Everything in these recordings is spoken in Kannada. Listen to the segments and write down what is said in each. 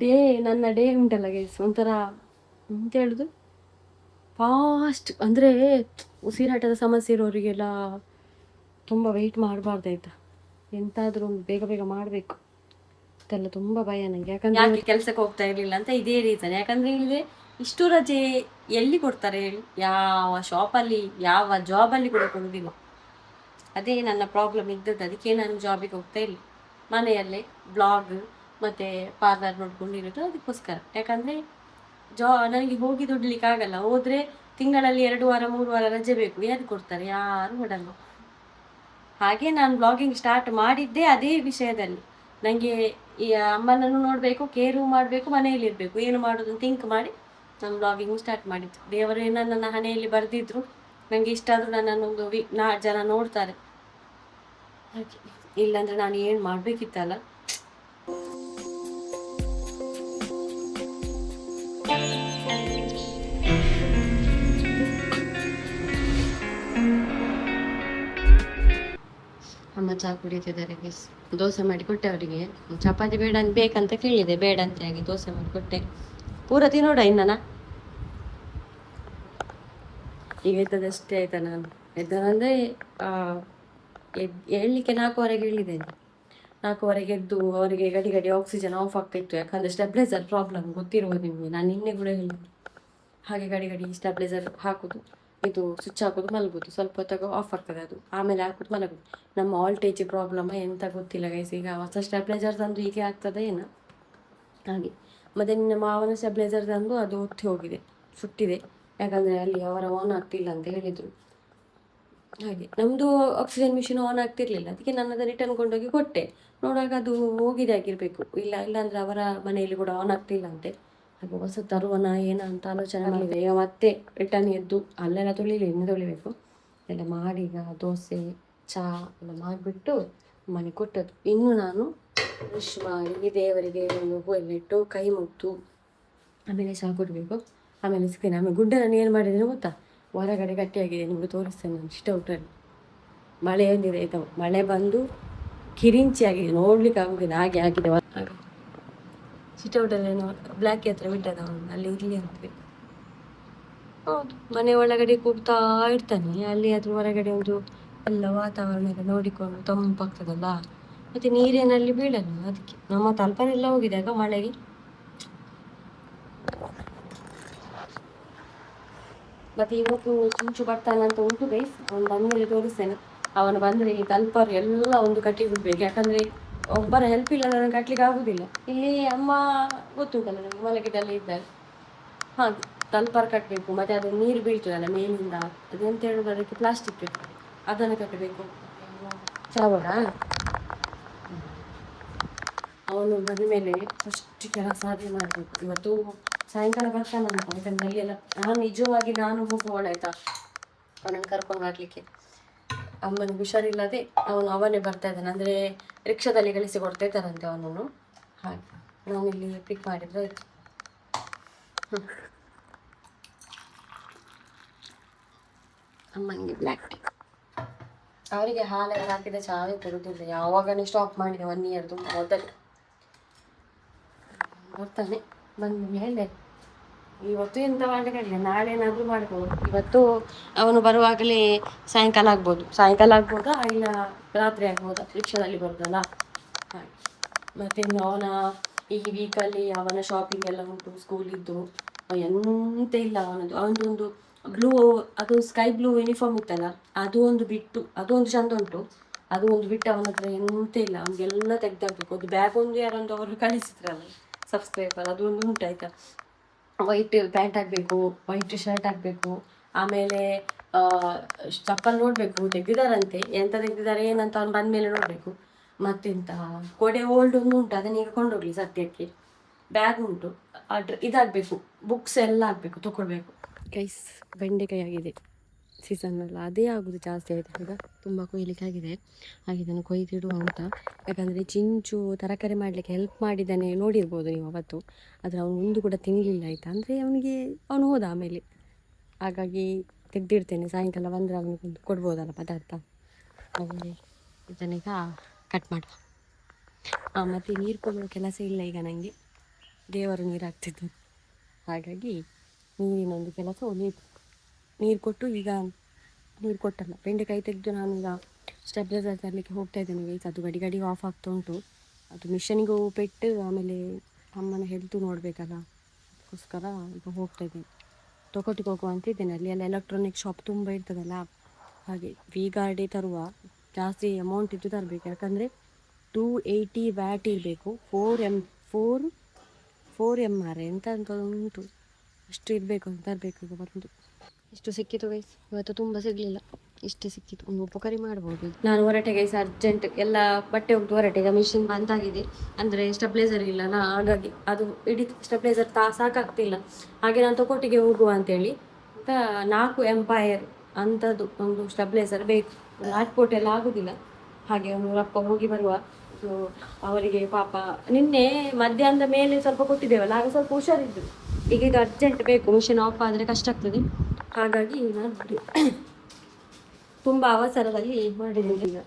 ಡೇ ನನ್ನ ಡೇ ಉಂಟಲ್ಲ ಗೈಸ್ ಒಂಥರ ಎಂತ ಹೇಳುದು ಫಾಸ್ಟ್ ಅಂದರೆ ಉಸಿರಾಟದ ಸಮಸ್ಯೆ ಇರೋರಿಗೆಲ್ಲ ತುಂಬ ವೆಯ್ಟ್ ಮಾಡಬಾರ್ದಾಯ್ತಾ. ಎಂತಾದರೂ ಒಂದು ಬೇಗ ಬೇಗ ಮಾಡಬೇಕು ಅದೆಲ್ಲ ತುಂಬ ಭಯ ನನಗೆ. ಯಾಕಂದರೆ ಯಾಕೆ ಕೆಲಸಕ್ಕೆ ಹೋಗ್ತಾ ಇರಲಿಲ್ಲ ಅಂತ ಇದೇ ರೀಸನ್. ಯಾಕಂದರೆ ಇಲ್ಲಿ ಇಷ್ಟು ರಜೆ ಎಲ್ಲಿ ಕೊಡ್ತಾರೆ ಹೇಳಿ? ಯಾವ ಶಾಪಲ್ಲಿ ಯಾವ ಜಾಬಲ್ಲಿ ಕೂಡ ಕೊಡೋದಿಲ್ಲ. ಅದೇ ನನ್ನ ಪ್ರಾಬ್ಲಮ್ ಇದ್ದದ್ದು. ಅದಕ್ಕೆ ನಾನು ಜಾಬಿಗೆ ಹೋಗ್ತಾ ಇಲ್ಲ, ಮನೆಯಲ್ಲೇ ಬ್ಲಾಗ್ ಮತ್ತು ಪಾರ್ಲರ್ ನೋಡ್ಕೊಂಡಿರೋದು ಅದಕ್ಕೋಸ್ಕರ. ಯಾಕಂದರೆ ನನಗೆ ಹೋಗಿ ದುಡ್ಲಿಕ್ಕೆ ಆಗಲ್ಲ. ಹೋದರೆ ತಿಂಗಳಲ್ಲಿ 2 ವಾರ 3 ವಾರ ರಜೆ ಬೇಕು. ಯಾರು ಕೊಡ್ತಾರೆ? ಯಾರು ಕೊಡಲ್ಲ. ಹಾಗೆ ನಾನು ಬ್ಲಾಗಿಂಗ್ ಸ್ಟಾರ್ಟ್ ಮಾಡಿದ್ದೇ ಅದೇ ವಿಷಯದಲ್ಲಿ. ನನಗೆ ಈ ಅಮ್ಮನನ್ನು ನೋಡಬೇಕು, ಕೇರು ಮಾಡಬೇಕು, ಮನೆಯಲ್ಲಿರಬೇಕು, ಏನು ಮಾಡೋದು ಥಿಂಕ್ ಮಾಡಿ ನಾನು ಬ್ಲಾಗಿಂಗ್ ಸ್ಟಾರ್ಟ್ ಮಾಡಿದ್ದು. ದೇವರು ಏನೋ ನನ್ನ ಹಣೆಯಲ್ಲಿ ಬರೆದಿದ್ರು, ನನಗೆ ಇಷ್ಟ ಆದರೂ ನನ್ನನ್ನೊಂದು ಜನ ನೋಡ್ತಾರೆ ಹಾಗೆ. ಇಲ್ಲಾಂದರೆ ನಾನು ಏನು ಮಾಡಬೇಕಿತ್ತಲ್ಲ. ಅಮ್ಮ ಚಹಾ ಕುಡಿತಿದ್ದಾರೆ ಗೈಸ್. ದೋಸೆ ಮಾಡಿ ಕೊಟ್ಟೆ ಅವರಿಗೆ. ಚಪಾತಿ ಬೇಡ ಬೇಕಂತ ಕೇಳಿದೆ, ಬೇಡ ಅಂತ ಆಗಿ ದೋಸೆ ಮಾಡಿ ಕೊಟ್ಟೆ. ಪೂರ ತಿನ್ನೋಡ ಇನ್ನನ ಈಗ ಎದ್ದದಷ್ಟೇ ಆಯ್ತಾ. ನಾನು ಎದ್ದನಂದರೆ ಹೇಳಲಿಕ್ಕೆ 4:15 ಹೇಳಿದ್ದೇನೆ. 4:15 ಎದ್ದು ಅವರಿಗೆ ಗಡಿ ಗಡಿ ಆಕ್ಸಿಜನ್ ಆಫ್ ಆಗ್ತಾಯಿತ್ತು. ಯಾಕಂದರೆ ಸ್ಟೆಬ್ಲೈಸರ್ ಪ್ರಾಬ್ಲಮ್ ಗೊತ್ತಿರುವುದು ನಿಮಗೆ, ನಾನು ನಿನ್ನೆ ಕೂಡ ಹೇಳಿದ್ದೆ. ಹಾಗೆ ಗಡಿ ಗಡಿ ಸ್ಟೆಬ್ಲೈಸರ್ ಹಾಕೋದು, ಇದು ಸ್ವಿಚ್ ಹಾಕೋದು, ಮಲಗೋದು. ಸ್ವಲ್ಪ ಹೊತ್ತಾಗ ಆಫ್ ಆಗ್ತದೆ ಅದು, ಆಮೇಲೆ ಹಾಕೋದು ಮಲಗೋದು. ನಮ್ಮ ಆಲ್ಟೇಜ್ ಪ್ರಾಬ್ಲಮ್ ಎಂತ ಗೊತ್ತಿಲ್ಲ ಗೈಸ್. ಈಗ ಹೊಸ ಸ್ಟೆಬ್ಲೈಸರ್ ತಂದು ಹೀಗೆ ಆಗ್ತದೆ ಏನೋ ಹಾಗೆ. ಮತ್ತು ನಿನ್ನ ಮಾವನ ಸ್ಟೆಬ್ಲೈಸರ್ ತಂದು ಅದು ಒತ್ತಿ ಹೋಗಿದೆ, ಸುಟ್ಟಿದೆ. ಯಾಕಂದರೆ ಅಲ್ಲಿ ಅವರ ಆನ್ ಆಗ್ತಿಲ್ಲ ಅಂತ ಹೇಳಿದರು. ಹಾಗೆ ನಮ್ಮದು ಆಕ್ಸಿಜನ್ ಮಿಷಿನ್ ಆನ್ ಆಗ್ತಿರ್ಲಿಲ್ಲ. ಅದಕ್ಕೆ ನಾನು ರಿಟರ್ನ್ ಕೊಂಡೋಗಿ ಕೊಟ್ಟೆ. ನೋಡುವಾಗ ಅದು ಹೋಗಿದೆ ಆಗಿರಬೇಕು. ಇಲ್ಲಾಂದರೆ ಅವರ ಮನೆಯಲ್ಲಿ ಕೂಡ ಆನ್ ಆಗ್ತಿಲ್ಲ ಅಂತೆ. ಹಾಗೆ ಹೊಸ ತರುವನ ಏನ ಅಂತ ಆಲೋಚನೆ ಮಾಡಿದೆ. ಈಗ ಮತ್ತೆ ರಿಟರ್ನ್ ಎದ್ದು ಅಲ್ಲೆಲ್ಲ ತೊಳಿಲಿ, ಇನ್ನು ತೊಳಿಬೇಕು ಎಲ್ಲ ಮಾಡಿ. ಈಗ ದೋಸೆ ಚಹಾ ಎಲ್ಲ ಮಾಡಿಬಿಟ್ಟು ಮನೆಗೆ ಕೊಟ್ಟದ್ದು. ಇನ್ನು ನಾನು ಬ್ರಷ್ ಮಾಡಿ ದೇವರಿಗೆ ಒಂದು ಹೂ ಎಲ್ಲ ಇಟ್ಟು ಕೈ ಮುಗ್ದು ಆಮೇಲೆ ಚಹಾ ಕೊಡಬೇಕು. ಆಮೇಲೆ ಸಿಗ್ತೇನೆ. ಆಮೇಲೆ ಗುಡ್ಡ ನಾನು ಏನು ಮಾಡಿದ್ದೇನೆ ಗೊತ್ತಾ? ಹೊರಗಡೆ ಗಟ್ಟಿಯಾಗಿದೆ, ನಿಮಗೆ ತೋರಿಸ್ತೇನೆ. ನಾನು ಸಿಟೌಟಲ್ಲಿ ಮಳೆ ಬಂದಿದೆ ಆಯಿತಾ. ಮಳೆ ಬಂದು ಕಿರಿಂಚಿ ಆಗಿದೆ, ನೋಡ್ಲಿಕ್ಕೆ ಆಗೋದಿಲ್ಲ, ಹಾಗೆ ಆಗಿದೆ. ಸಿಟೌಟಲ್ಲೇನೋ ಬ್ಲ್ಯಾಕ್ ಹತ್ರ ಬಿಟ್ಟದ ಅವನು, ಅಲ್ಲಿ ಇರಲಿ ಅಂತೇಳಿ. ಹೌದು, ಮನೆ ಒಳಗಡೆ ಕೂಗ್ತಾ ಇರ್ತಾನೆ. ಅಲ್ಲಿ ಅದ್ರ ಹೊರಗಡೆ ಒಂದು ಎಲ್ಲ ವಾತಾವರಣ ಎಲ್ಲ ನೋಡಿಕೊಂಡು ತಂಪಾಗ್ತದಲ್ಲ, ಮತ್ತು ನೀರೇನಲ್ಲಿ ಬೀಳಲ್ಲ. ಅದಕ್ಕೆ ನಮ್ಮ ತಲ್ಪನೆಲ್ಲ ಹೋಗಿದೆ ಆಗ ಮಳೆಗೆ. ಮತ್ತು ಇವತ್ತು ಚುಂಚು ಬರ್ತಾನಂತ ಉಂಟು ಗೈಸ್. ಅವನು ಬಂದಮೇಲೆ ತೋರಿಸ್ತೇನೆ. ಅವನು ಬಂದರೆ ಈ ತಲ್ಪರು ಎಲ್ಲ ಒಂದು ಕಟ್ಟಿ ಬಿಡ್ಬೇಕು. ಯಾಕಂದರೆ ಒಬ್ಬರ ಹೆಲ್ಪ್ ಇಲ್ಲ ನನಗೆ ಕಟ್ಟಲಿಕ್ಕೆ ಆಗೋದಿಲ್ಲ. ಇಲ್ಲಿ ಅಮ್ಮ ಗೊತ್ತುಂಟಲ್ಲ ನನಗೆ, ಮಲಗಿದಲ್ಲಿ ಇದ್ದಾರೆ. ಹಾಗೆ ತಲ್ಪರ್ ಕಟ್ಟಬೇಕು. ಮತ್ತು ಅದು ನೀರು ಬೀಳ್ತದಲ್ಲ ಮೇಲಿಂದ, ಅದೆಂತ ಹೇಳೋದು, ಅದಕ್ಕೆ ಪ್ಲಾಸ್ಟಿಕ್ ಅದನ್ನು ಕಟ್ಟಬೇಕು. ಚಾವಡ ಅವನು ಬಂದ ಮೇಲೆ ಫಸ್ಟ್ ಕೆಲಸ ಅದೇ ಮಾಡಬೇಕು. ಇವತ್ತು ಸಾಯಂಕಾಲ ಬರ್ತಾನಂತ. ಯಾಕಂದರೆ ಅಲ್ಲಿ ಎಲ್ಲ ನಿಜವಾಗಿ ನಾನು ಹೋಗುವಳಾಯ್ತಾ ಅವನನ್ನು ಕರ್ಕೊಂಡು ಬರಲಿಕ್ಕೆ. ಅಮ್ಮನಿಗೆ ಹುಷಾರಿಲ್ಲದೆ ಅವನೇ ಬರ್ತಾ ಇದ್ದಾನೆ. ಅಂದರೆ ರಿಕ್ಷಾದಲ್ಲಿ ಕಳಿಸಿ ಕೊಡ್ತಾ ಇದ್ದಾರಂತೆ ಅವನನ್ನು. ಹಾಗೆ ನಾನಿಲ್ಲಿ ಪಿಕ್ ಮಾಡಿದ್ರೆ ಆಯಿತು. ಅಮ್ಮನಿಗೆ ಬ್ಲ್ಯಾಕ್ ಟೀ. ಅವರಿಗೆ ಹಾಲೆಲ್ಲ ಹಾಕಿದ ಚಾವೇ ಕೊಡುವುದಿಲ್ಲ. ಯಾವಾಗಲೇ ಸ್ಟಾಪ್ ಮಾಡಿದೆ 1 ಇಯರ್ದು ಮೊದಲು. ಬರ್ತಾನೆ, ಬಂದ ಮೇಲೆ ಇವತ್ತು ಎಂತ ಮಾಡಲಿಕ್ಕಾಗಿಲ್ಲ, ನಾಳೆ ಏನಾದರೂ ಮಾಡ್ಬೋದು. ಇವತ್ತು ಅವನು ಬರುವಾಗಲೇ ಸಾಯಂಕಾಲ ಆಗ್ಬೋದಾ ಇಲ್ಲ ರಾತ್ರಿ ಆಗ್ಬೋದಾ, ರಿಕ್ಷಾದಲ್ಲಿ ಬರೋದಲ್ಲ ಹಾಗೆ. ಮತ್ತು ಇನ್ನು ಅವನ ಈ ವೀಕಲ್ಲಿ ಅವನ ಶಾಪಿಂಗ್ ಎಲ್ಲ ಉಂಟು, ಸ್ಕೂಲಿದ್ದು ಎಂತ ಇಲ್ಲ. ಅವನದೊಂದು ಬ್ಲೂ, ಅದು ಸ್ಕೈ ಬ್ಲೂ ಯೂನಿಫಾರ್ಮ್ ಇತ್ತಲ್ಲ, ಅದು ಒಂದು ಬಿಟ್ಟು, ಅದು ಒಂದು ಚೆಂದ ಉಂಟು. ಅದು ಒಂದು ಬಿಟ್ಟು ಅವನ ಹತ್ರ ಎಂತ ಇಲ್ಲ. ಅವನಿಗೆಲ್ಲ ತೆಗ್ದಾಕ್ಬೇಕು. ಅದು ಬ್ಯಾಗ್ ಒಂದು ಯಾರೊಂದು ಅವರು ಕಳಿಸಿದ್ರಲ್ಲ ಸಬ್ಸ್ಕ್ರೈಬರ್, ಅದು ಒಂದು ಉಂಟಾಯ್ತಾ. ವೈಟ್ ಪ್ಯಾಂಟ್ ಹಾಕಬೇಕು, ವೈಟ್ ಶರ್ಟ್ ಹಾಕಬೇಕು. ಆಮೇಲೆ ಚಪ್ಪಲ್ ನೋಡಬೇಕು, ತೆಗೆದಿದ್ದಾರಂತೆ. ಎಂತ ತೆಗೆದಿದ್ದಾರೆ ಏನಂತ ಅವ್ನು ಬಂದ ಮೇಲೆ ನೋಡಬೇಕು. ಮತ್ತೆಂತ ಕೊಡೆ ಓಲ್ಡ್ ಒಂದು ಉಂಟು, ಅದನ್ನ ಈಗ ಕೊಂಡೋಗ್ಲಿ ಸದ್ಯಕ್ಕೆ. ಬ್ಯಾಗ್ ಉಂಟು, ಇದಾಗಬೇಕು, ಬುಕ್ಸ್ ಎಲ್ಲ ಆಗಬೇಕು, ತೊಗೊಳ್ಬೇಕು. ಗೈಸ್ ಬೆಂಡೆಕಾಯಿ ಆಗಿದೆ ಸೀಸನ್ನೆಲ್ಲ, ಅದೇ ಆಗೋದು ಜಾಸ್ತಿ ಆಯಿತು. ಈಗ ತುಂಬ ಕೊಯ್ಲಿಕ್ಕೆ ಆಗಿದೆ. ಹಾಗೆ ನಾನು ಕೊಯ್ದಿಡುವ ಅಂತ. ಯಾಕಂದರೆ ಚಿಂಚು ತರಕಾರಿ ಮಾಡಲಿಕ್ಕೆ ಹೆಲ್ಪ್ ಮಾಡಿದ್ದಾನೆ, ನೋಡಿರ್ಬೋದು ನೀವು ಅವತ್ತು. ಆದರೆ ಅವನು ಒಂದು ಕೂಡ ತಿನ್ನಲಿಲ್ಲ ಆಯಿತಾ. ಅಂದರೆ ಅವನು ಹೋದ ಆಮೇಲೆ. ಹಾಗಾಗಿ ತೆಗೆದಿಡ್ತೇನೆ, ಸಾಯಂಕಾಲ ಬಂದರೆ ಅವನಿಗೆ ಕೊಡ್ಬೋದಲ್ಲ ಪದಾರ್ಥ. ಹಾಗೆ ಇದನ್ನೀಗ ಕಟ್ ಮಾಡುವ. ಮತ್ತು ನೀರು ಕೊಡುವ ಕೆಲಸ ಇಲ್ಲ ಈಗ ನನಗೆ. ದೇವರು ನೀರು ಹಾಕ್ತಿದ್ರು. ಹಾಗಾಗಿ ನೀರಿನೊಂದು ಕೆಲಸ ನೀರು ಕೊಟ್ಟು ಈಗ ನೀರು ಕೊಟ್ಟಲ್ಲ. ಬೆಂಡೆಕಾಯಿ ತೆಗೆದು ನಾನೀಗ ಸ್ಟೆಬ್ಲೈಸರ್ ತರಲಿಕ್ಕೆ ಹೋಗ್ತಾ ಇದ್ದೇನೆ. ಈಗ ಅದು ಗಡಿ ಗಡಿ ಆಫ್ ಆಗ್ತಾ ಉಂಟು. ಅದು ಮಿಷನಿಗೂ ಪೆಟ್ಟು, ಆಮೇಲೆ ಅಮ್ಮನ ಹೆಲ್ತು ನೋಡಬೇಕಲ್ಲ, ಅದಕ್ಕೋಸ್ಕರ ಈಗ ಹೋಗ್ತಾ ಇದ್ದೇನೆ. ತೊಗೊಟ್ಟಿಗೆ ಹೋಗುವ ಅಂತಿದ್ದೇನೆ. ಅಲ್ಲಿ ಎಲ್ಲ ಎಲೆಕ್ಟ್ರಾನಿಕ್ ಶಾಪ್ ತುಂಬ ಇರ್ತದಲ್ಲ, ಹಾಗೆ ವಿ ಗಾರ್ಡೇ ತರುವ. ಜಾಸ್ತಿ ಅಮೌಂಟ್ ಇದ್ದು ತರಬೇಕು, ಯಾಕಂದರೆ 280 ವ್ಯಾಟ್ ಇರಬೇಕು. 4 MR ಎಂತ ಅಂತ ಉಂಟು, ಅಷ್ಟು ಇರಬೇಕು ಅಂತ ತರಬೇಕು. ಈಗ ಬಂದು ಇಷ್ಟು ಸಿಕ್ಕಿತು ಗೈಸ್, ಇವತ್ತು ತುಂಬ ಸಿಗಲಿಲ್ಲ, ಇಷ್ಟೇ ಸಿಕ್ಕಿತು. ಒಂದು ಉಪಕಾರಿ ಮಾಡ್ಬೋದು. ನಾನು ಹೊರಟೆ ಗೈಸ್, ಅರ್ಜೆಂಟ್ ಎಲ್ಲ ಬಟ್ಟೆ ಹೋಗ್ದು ಹೊರಟೆ. ಈಗ ಮಿಷಿನ್ ಬಂದಾಗಿದೆ, ಅಂದರೆ ಸ್ಟೆಬ್ಲೈಸರ್ ಇಲ್ಲ ನಾ, ಹಾಗಾಗಿ ಅದು ಇಡೀ ಸ್ಟೆಬ್ಲೈಸರ್ ಸಾಕಾಗ್ತಿಲ್ಲ. ಹಾಗೆ ನಾನು ತೊಗೊಟ್ಟಿಗೆ ಹೋಗುವ ಅಂತೇಳಿ ಅಂತ 4 ಎಂಪೈರ್ ಅಂಥದ್ದು ಒಂದು ಸ್ಟೆಬ್ಲೈಸರ್ ಬೇಕು. ಆಟ್ಪೋಟ್ ಎಲ್ಲ ಆಗೋದಿಲ್ಲ. ಹಾಗೆ ಒಂದು ರಪ್ಪ ಹೋಗಿ ಬರುವ. ಸೊ ಅವರಿಗೆ ಪಾಪ ನಿನ್ನೆ ಮಧ್ಯಾಹ್ನದ ಮೇಲೆ ಸ್ವಲ್ಪ ಕೊಟ್ಟಿದ್ದೇವಲ್ಲ, ಆಗ ಸ್ವಲ್ಪ ಹುಷಾರಿದ್ದು. ಈಗ ಇದು ಅರ್ಜೆಂಟ್ ಬೇಕು, ಮಿಷಿನ್ ಆಫ್ ಆದರೆ ಕಷ್ಟ ಆಗ್ತದೆ. ಹಾಗಾಗಿ ನಾನು ತುಂಬ ಅವಸರದಲ್ಲಿ ಮಾಡಿದ್ದೀನಿ ಈಗ.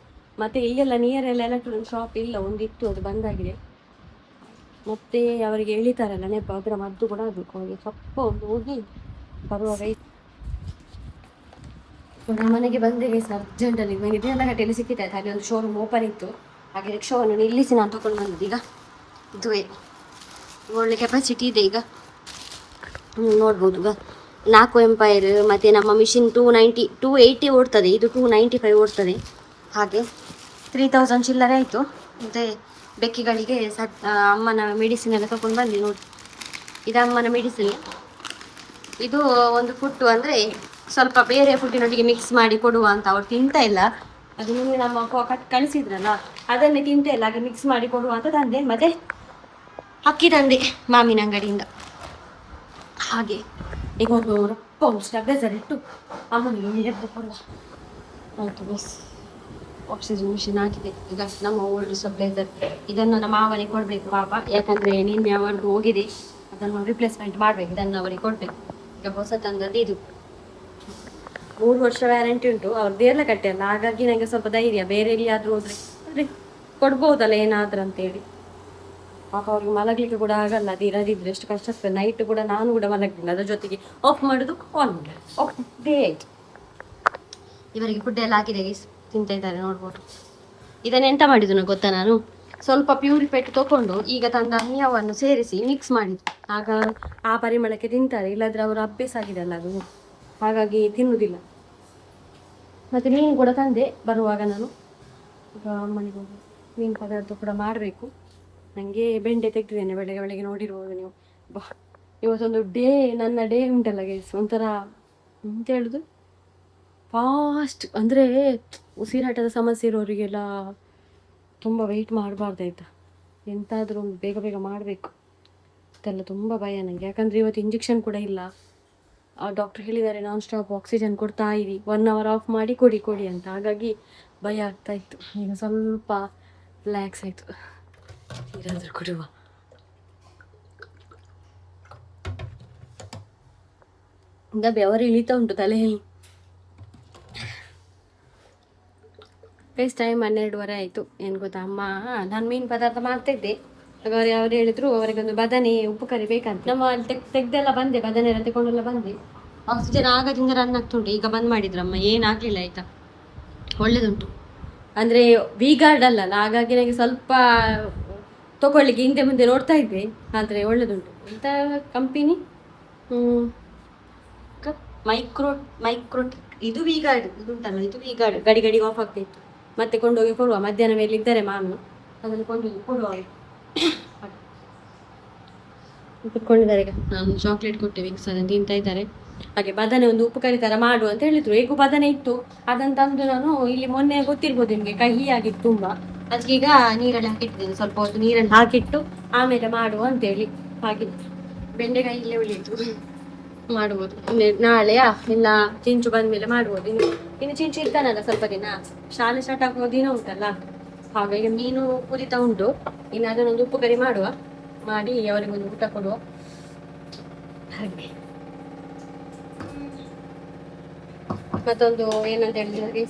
ಮತ್ತು ಇಲ್ಲೆಲ್ಲ ನಿಯರೆಲ್ಲ ಎಲೆಕ್ಟ್ರಾನಿಕ್ ಶಾಪ್ ಇಲ್ಲ, ಒಂದಿತ್ತು, ಅದು ಬಂದಾಗಿದೆ. ಮತ್ತು ಅವರಿಗೆ ಎಳಿತಾರಲ್ಲ ನೆಪ, ಅದರ ಮದ್ದು ಕೂಡ ಆಗಬೇಕು. ಅವರಿಗೆ ಸ್ವಲ್ಪ ಒಂದು ಹೋಗಿ ಬರುವಾಗ ಮನೆಗೆ ಬಂದೇವೆ ಸರ್ ಅರ್ಜೆಂಟಲ್ಲಿ. ನನಗೆ ದೇವನಗಟ್ಟೆಯಲ್ಲಿ ಸಿಕ್ಕಿದ್ದಾಯ್ತು, ಹಾಗೆ ಒಂದು ಶೋರೂಮ್ ಓಪನ್ ಇತ್ತು. ಹಾಗೆ ರಿಕ್ಷಾವನ್ನು ನಿಲ್ಲಿಸಿ ನಾನು ತಗೊಂಡು ಬಂದಿದ್ದು. ಈಗ ಇದುವೇ ಒಳ್ಳೆ ಕೆಪಾಸಿಟಿ ಇದೆ. ಈಗ ನೋಡ್ಬೋದು, ಈಗ 4 ಎಂಪೈರ್. ಮತ್ತು ನಮ್ಮ ಮಿಷಿನ್ 280 ಓಡ್ತದೆ, ಇದು 295 ಓಡ್ತದೆ. ಹಾಗೆ 3000 ಚಿಲ್ಲರೆ ಆಯಿತು. ಮತ್ತು ಬೆಕ್ಕಿಗಳಿಗೆ ಅಮ್ಮನ ಮೆಡಿಸಿನ್ ಎಲ್ಲ ತಗೊಂಡು ಬಂದು ನೋಡಿ. ಇದು ಅಮ್ಮನ ಮೆಡಿಸಿನ್. ಇದು ಒಂದು ಫುಡ್ಡು, ಅಂದರೆ ಸ್ವಲ್ಪ ಬೇರೆ ಫುಡ್ಡಿನೊಟ್ಟಿಗೆ ಮಿಕ್ಸ್ ಮಾಡಿ ಕೊಡುವ ಅಂತ. ಅವ್ರು ತಿಂತಾ ಇಲ್ಲ, ಅದು ನಿಮಗೆ ನಮ್ಮ ಕಳಿಸಿದ್ರಲ್ಲ, ಅದನ್ನೇ ತಿಂತಾ ಇಲ್ಲ. ಹಾಗೆ ಮಿಕ್ಸ್ ಮಾಡಿ ಕೊಡುವ ಅಂತ ತಂದೆ. ಮತ್ತು ಅಕ್ಕಿ ತಂದೆ ಮಾಮಿನ ಅಂಗಡಿಯಿಂದ. ಹಾಗೆ ಈಗ ಒಂದು ಸ್ಟೆಬ್ಲೈಸರ್ ಇಟ್ಟು ಅಮ್ಮನಿಗೆ ನೀರು ಕೊಡುವ. ಆಯಿತು ಬಸ್, ಆಕ್ಸಿಜನ್ ಮಿಷಿನ್ ಹಾಕಿದೆ. ಈಗ ನಮ್ಮ ಓಲ್ಡ್ ಸ್ಟೆಬ್ಲೈಸರ್, ಇದನ್ನು ನಮ್ಮ ಮಾವನಿಗೆ ಕೊಡಬೇಕು ಪಾಪ, ಯಾಕಂದರೆ ನಿನ್ನೆ ಅವರದ್ದು ಹೋಗಿದೆ, ಅದನ್ನು ರಿಪ್ಲೇಸ್ಮೆಂಟ್ ಮಾಡಬೇಕು. ಇದನ್ನು ಅವರಿಗೆ ಕೊಡಬೇಕು. ಈಗ ಹೊಸ ತಂದದ್ದು ಇದು, 3 ವರ್ಷ ವ್ಯಾರಂಟಿ ಉಂಟು. ಅವ್ರದ್ದು ಎಲ್ಲ ಕಟ್ಟೆ ಅಲ್ಲ, ಹಾಗಾಗಿ ನನಗೆ ಸ್ವಲ್ಪ ಧೈರ್ಯ. ಬೇರೆ ಎಲ್ಲಿಯಾದರೂ ಹೋದರೆ ಅಂದರೆ ಕೊಡ್ಬೋದಲ್ಲ ಏನಾದರೂ ಅಂತೇಳಿ. ಪಾಪ ಅವ್ರಿಗೆ ಮಲಗಲಿಕ್ಕೆ ಕೂಡ ಆಗಲ್ಲ, ಅದು ಇರದಿದ್ರೆ ಎಷ್ಟು ಕಷ್ಟ ಆಗ್ತದೆ. ನೈಟ್ ಕೂಡ ನಾನು ಕೂಡ ಮಲಗಲಿಲ್ಲ, ಅದ್ರ ಜೊತೆಗೆ ಆಫ್ ಮಾಡೋದು ಆನ್ ಮಾಡೋದು. ಓಕೆ ಆಯ್ತು. ಇವರಿಗೆ ಫುಡ್ ಎಲ್ಲ ಹಾಕಿದೆ ಗೈಸ್, ತಿಂತಾ ಇದ್ದಾರೆ ನೋಡ್ಬೋದು. ಇದನ್ನು ಎಂತ ಮಾಡಿದ್ದು ಗೊತ್ತಾ, ನಾನು ಸ್ವಲ್ಪ ಪ್ಯೂರಿಫೈಟ್ ತೊಗೊಂಡು ಈಗ ತಂದ ಮೀಯವನ್ನು ಸೇರಿಸಿ ಮಿಕ್ಸ್ ಮಾಡಿದ್ದು. ಆಗ ಆ ಪರಿಮಳಕ್ಕೆ ತಿಂತಾರೆ, ಇಲ್ಲಾಂದರೆ ಅವರು ಅಭ್ಯಾಸ ಆಗಿದೆಲ್ಲ ಅದು, ಹಾಗಾಗಿ ತಿನ್ನುವುದಿಲ್ಲ. ಮತ್ತು ಮೀನು ಕೂಡ ತಂದೆ ಬರುವಾಗ. ನಾನು ಈಗ ಮನೆಗೆ ಹೋಗಿ ಮೀನು ಪದಾರ್ಥ ಕೂಡ ಮಾಡಬೇಕು. ನನಗೆ ಬೆಂಡೆ ತೆಗೆದಿದ್ದೇನೆ, ಬೆಳಗ್ಗೆ ನೋಡಿರ್ಬೋದು ನೀವು. ಇವತ್ತೊಂದು ನನ್ನ ಡೇ ಉಂಟಲ್ಲ ಗೈಸ್, ಒಂಥರ ಎಂತ ಹೇಳೋದು, ಫಾಸ್ಟ್. ಅಂದರೆ ಉಸಿರಾಟದ ಸಮಸ್ಯೆ ಇರೋರಿಗೆಲ್ಲ ತುಂಬ ವೆಯ್ಟ್ ಮಾಡಬಾರ್ದಾಯ್ತಾ, ಎಂತಾದರೂ ಒಂದು ಬೇಗ ಬೇಗ ಮಾಡಬೇಕು. ಅದೆಲ್ಲ ತುಂಬ ಭಯ ನನಗೆ, ಯಾಕಂದರೆ ಇವತ್ತು ಇಂಜೆಕ್ಷನ್ ಕೂಡ ಇಲ್ಲ. ಡಾಕ್ಟ್ರ್ ಹೇಳಿದ್ದಾರೆ ನಾನ್ ಸ್ಟಾಪ್ ಆಕ್ಸಿಜನ್ ಕೊಡ್ತಾ ಇರಿ, 1 hour ಆಫ್ ಮಾಡಿ ಕೊಡಿ ಅಂತ. ಹಾಗಾಗಿ ಭಯ ಆಗ್ತಾ ಇತ್ತು. ಈಗ ಸ್ವಲ್ಪ ರಿಲ್ಯಾಕ್ಸ್ ಆಯಿತು. ನೀರಾದರೂ ಕೊಡುವ. ಈಗ ಬೆವರು ಇಳಿತಾ ಉಂಟು ತಲೆಯಲ್ಲಿ. ಟೈಮ್ 12:30 ಆಯಿತು. ಏನು ಗೊತ್ತಾ, ಅಮ್ಮ ನಾನು ಮೀನು ಪದಾರ್ಥ ಮಾಡ್ತಾಯಿದ್ದೆ. ಆಗ ಅವ್ರು ಹೇಳಿದ್ರು ಅವರಿಗೊಂದು ಬದನೆ ಉಪ್ಪು ಕರಿ ಬೇಕಂತ. ನಮ್ಮ ತೆಗ್ದೆಲ್ಲ ಬಂದೆ, ಬದನೆ ಎಲ್ಲ ತಗೊಂಡೆಲ್ಲ ಬಂದೆ. ಆಕ್ಸಿಜನ್ ಆಗದಿಂದ ರನ್ ಆಗ್ತುಂಟು. ಈಗ ಬಂದ್ ಮಾಡಿದ್ರಮ್ಮ, ಏನಾಗಲಿಲ್ಲ ಆಯಿತಾ, ಒಳ್ಳೇದುಂಟು. ಅಂದರೆ ವಿ ಗಾರ್ಡ್ ಅಲ್ಲ, ಹಾಗಾಗಿ ನನಗೆ ಸ್ವಲ್ಪ ತಗೊಳ್ಳಿಕ್ಕೆ ಹಿಂದೆ ಮುಂದೆ ನೋಡ್ತಾ ಇದ್ದೆ, ಆದರೆ ಒಳ್ಳೇದುಂಟು. ಇಂಥ ಕಂಪನಿ ಮೈಕ್ರೋಟ್ ಇದು ವಿ ಗಾರ್ಡ್, ಇದು ಉಂಟಲ್ಲ, ಇದು ವಿ ಗಾರ್ಡ್. ಗಡಿ ಆಫ್ ಆಗ್ತಾಯಿತ್ತು. ಮತ್ತೆ ಕೊಂಡೋಗಿ ಕೊಡುವ. ಮಧ್ಯಾಹ್ನ ಮೇಲೆ ಇದ್ದಾರೆ ಮಾಮಿ, ಅದನ್ನು ಕೊಂಡೋಗಿ ಕೊಡುವ. ಕುತ್ಕೊಂಡಿದ್ದಾರೆ. ಈಗ ನಾನು ಚಾಕ್ಲೇಟ್ ಕೊಟ್ಟೆ, ವಿಕ್ಸ್ ಅದನ್ನು ತಿಂತಾ ಇದ್ದಾರೆ. ಹಾಗೆ ಬದನೆ ಒಂದು ಉಪಕಾರಿ ಥರ ಮಾಡು ಅಂತ ಹೇಳಿದ್ರು. ಹೇಗೂ ಬದನೆ ಇತ್ತು, ಅದನ್ನು ತಂದು ನಾನು ಇಲ್ಲಿ ಮೊನ್ನೆ ಗೊತ್ತಿರ್ಬೋದು ನಿಮಗೆ, ಕಹಿ ಆಗಿತ್ತು ತುಂಬ. ಅದಕ್ಕೆ ಈಗ ನೀರಲ್ಲಿ ಹಾಕಿಟ್ಟಿದ್ದೇನೆ, ಸ್ವಲ್ಪ ಹೊತ್ತು ನೀರಲ್ಲಿ ಹಾಕಿಟ್ಟು ಆಮೇಲೆ ಮಾಡುವ ಅಂತೇಳಿ. ಹಾಗೆ ಬೆಂಡೆಕಾಯಿ ಇಲ್ಲೇ ಉಳಿಯಿತು, ಮಾಡ್ಬೋದು ನಾಳೆಯಾ ಇಲ್ಲ ಚಿಂಚು ಬಂದಮೇಲೆ ಮಾಡ್ಬೋದು. ಇನ್ನು ಚಿಂಚು ಇರ್ತಾನಲ್ಲ ಸ್ವಲ್ಪ ದಿನ, ಶಾಲೆ ಸ್ಟಾರ್ಟ್ ಆಗುವ ದಿನ ಉಂಟಲ್ಲ, ಹಾಗಾಗಿ ಮೀನು ಕುದಿತಾ ಉಂಟು. ಇನ್ನು ಅದನ್ನೊಂದು ಉಪ್ಪು ಕರಿ ಮಾಡುವ, ಮಾಡಿ ಅವರಿಗೊಂದು ಊಟ ಕೊಡುವ. ಹಾಗೆ ಮತ್ತೊಂದು ಏನಂತ ಹೇಳಿದ್ರೆ,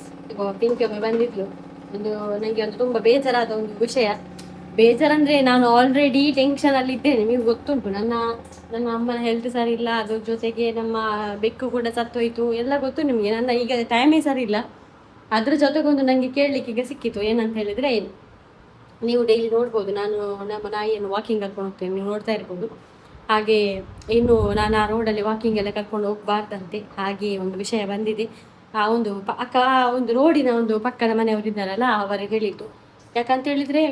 ಪಿಂಕಿ ಒಮ್ಮೆ ಬಂದಿದ್ಲು. ನನಗೆ ಒಂದು ತುಂಬ ಬೇಜಾರಾದ ಒಂದು ವಿಷಯ. ಬೇಜಾರಂದ್ರೆ ನಾನು ಆಲ್ರೆಡಿ ಟೆನ್ಷನ್ ಅಲ್ಲಿ ಇದ್ದೇನೆ, ನಿಮಗೆ ಗೊತ್ತುಂಟು. ನನ್ನ ಅಮ್ಮನ ಹೆಲ್ತ್ ಸರಿ ಇಲ್ಲ, ಅದ್ರ ಜೊತೆಗೆ ನಮ್ಮ ಬೆಕ್ಕು ಕೂಡ ಸತ್ತೋಯ್ತು, ಎಲ್ಲ ಗೊತ್ತು ನಿಮಗೆ. ನನ್ನ ಈಗ ಟೈಮೇ ಸರಿ ಇಲ್ಲ. ಅದ್ರ ಜೊತೆಗೊಂದು ನನಗೆ ಕೇಳಲಿಕ್ಕೆ ಈಗ ಸಿಕ್ಕಿತು. ಏನಂತ ಹೇಳಿದ್ರೆ, ನೀವು ಡೈಲಿ ನೋಡ್ಬೋದು, ನಾನು ನಮ್ಮ ನಾಯಿಯನ್ನು ವಾಕಿಂಗ್ ಕರ್ಕೊಂಡು ಹೋಗ್ತೇನೆ, ನೀವು ನೋಡ್ತಾ ಇರ್ಬೋದು. ಹಾಗೆ ಇನ್ನು ನಾನು ಆ ರೋಡಲ್ಲಿ ವಾಕಿಂಗ್ ಎಲ್ಲ ಕರ್ಕೊಂಡು ಹೋಗ್ಬಾರ್ದಂತೆ, ಹಾಗೆ ಒಂದು ವಿಷಯ ಬಂದಿದೆ. ಆ ಒಂದು ರೋಡಿನ ಒಂದು ಪಕ್ಕದ ಮನೆಯವರಿದ್ದಾರಲ್ಲ, ಅವರಿಗೆ ಹೇಳಿದ್ದು. ಯಾಕಂತ ಹೇಳಿದ್ರೆ,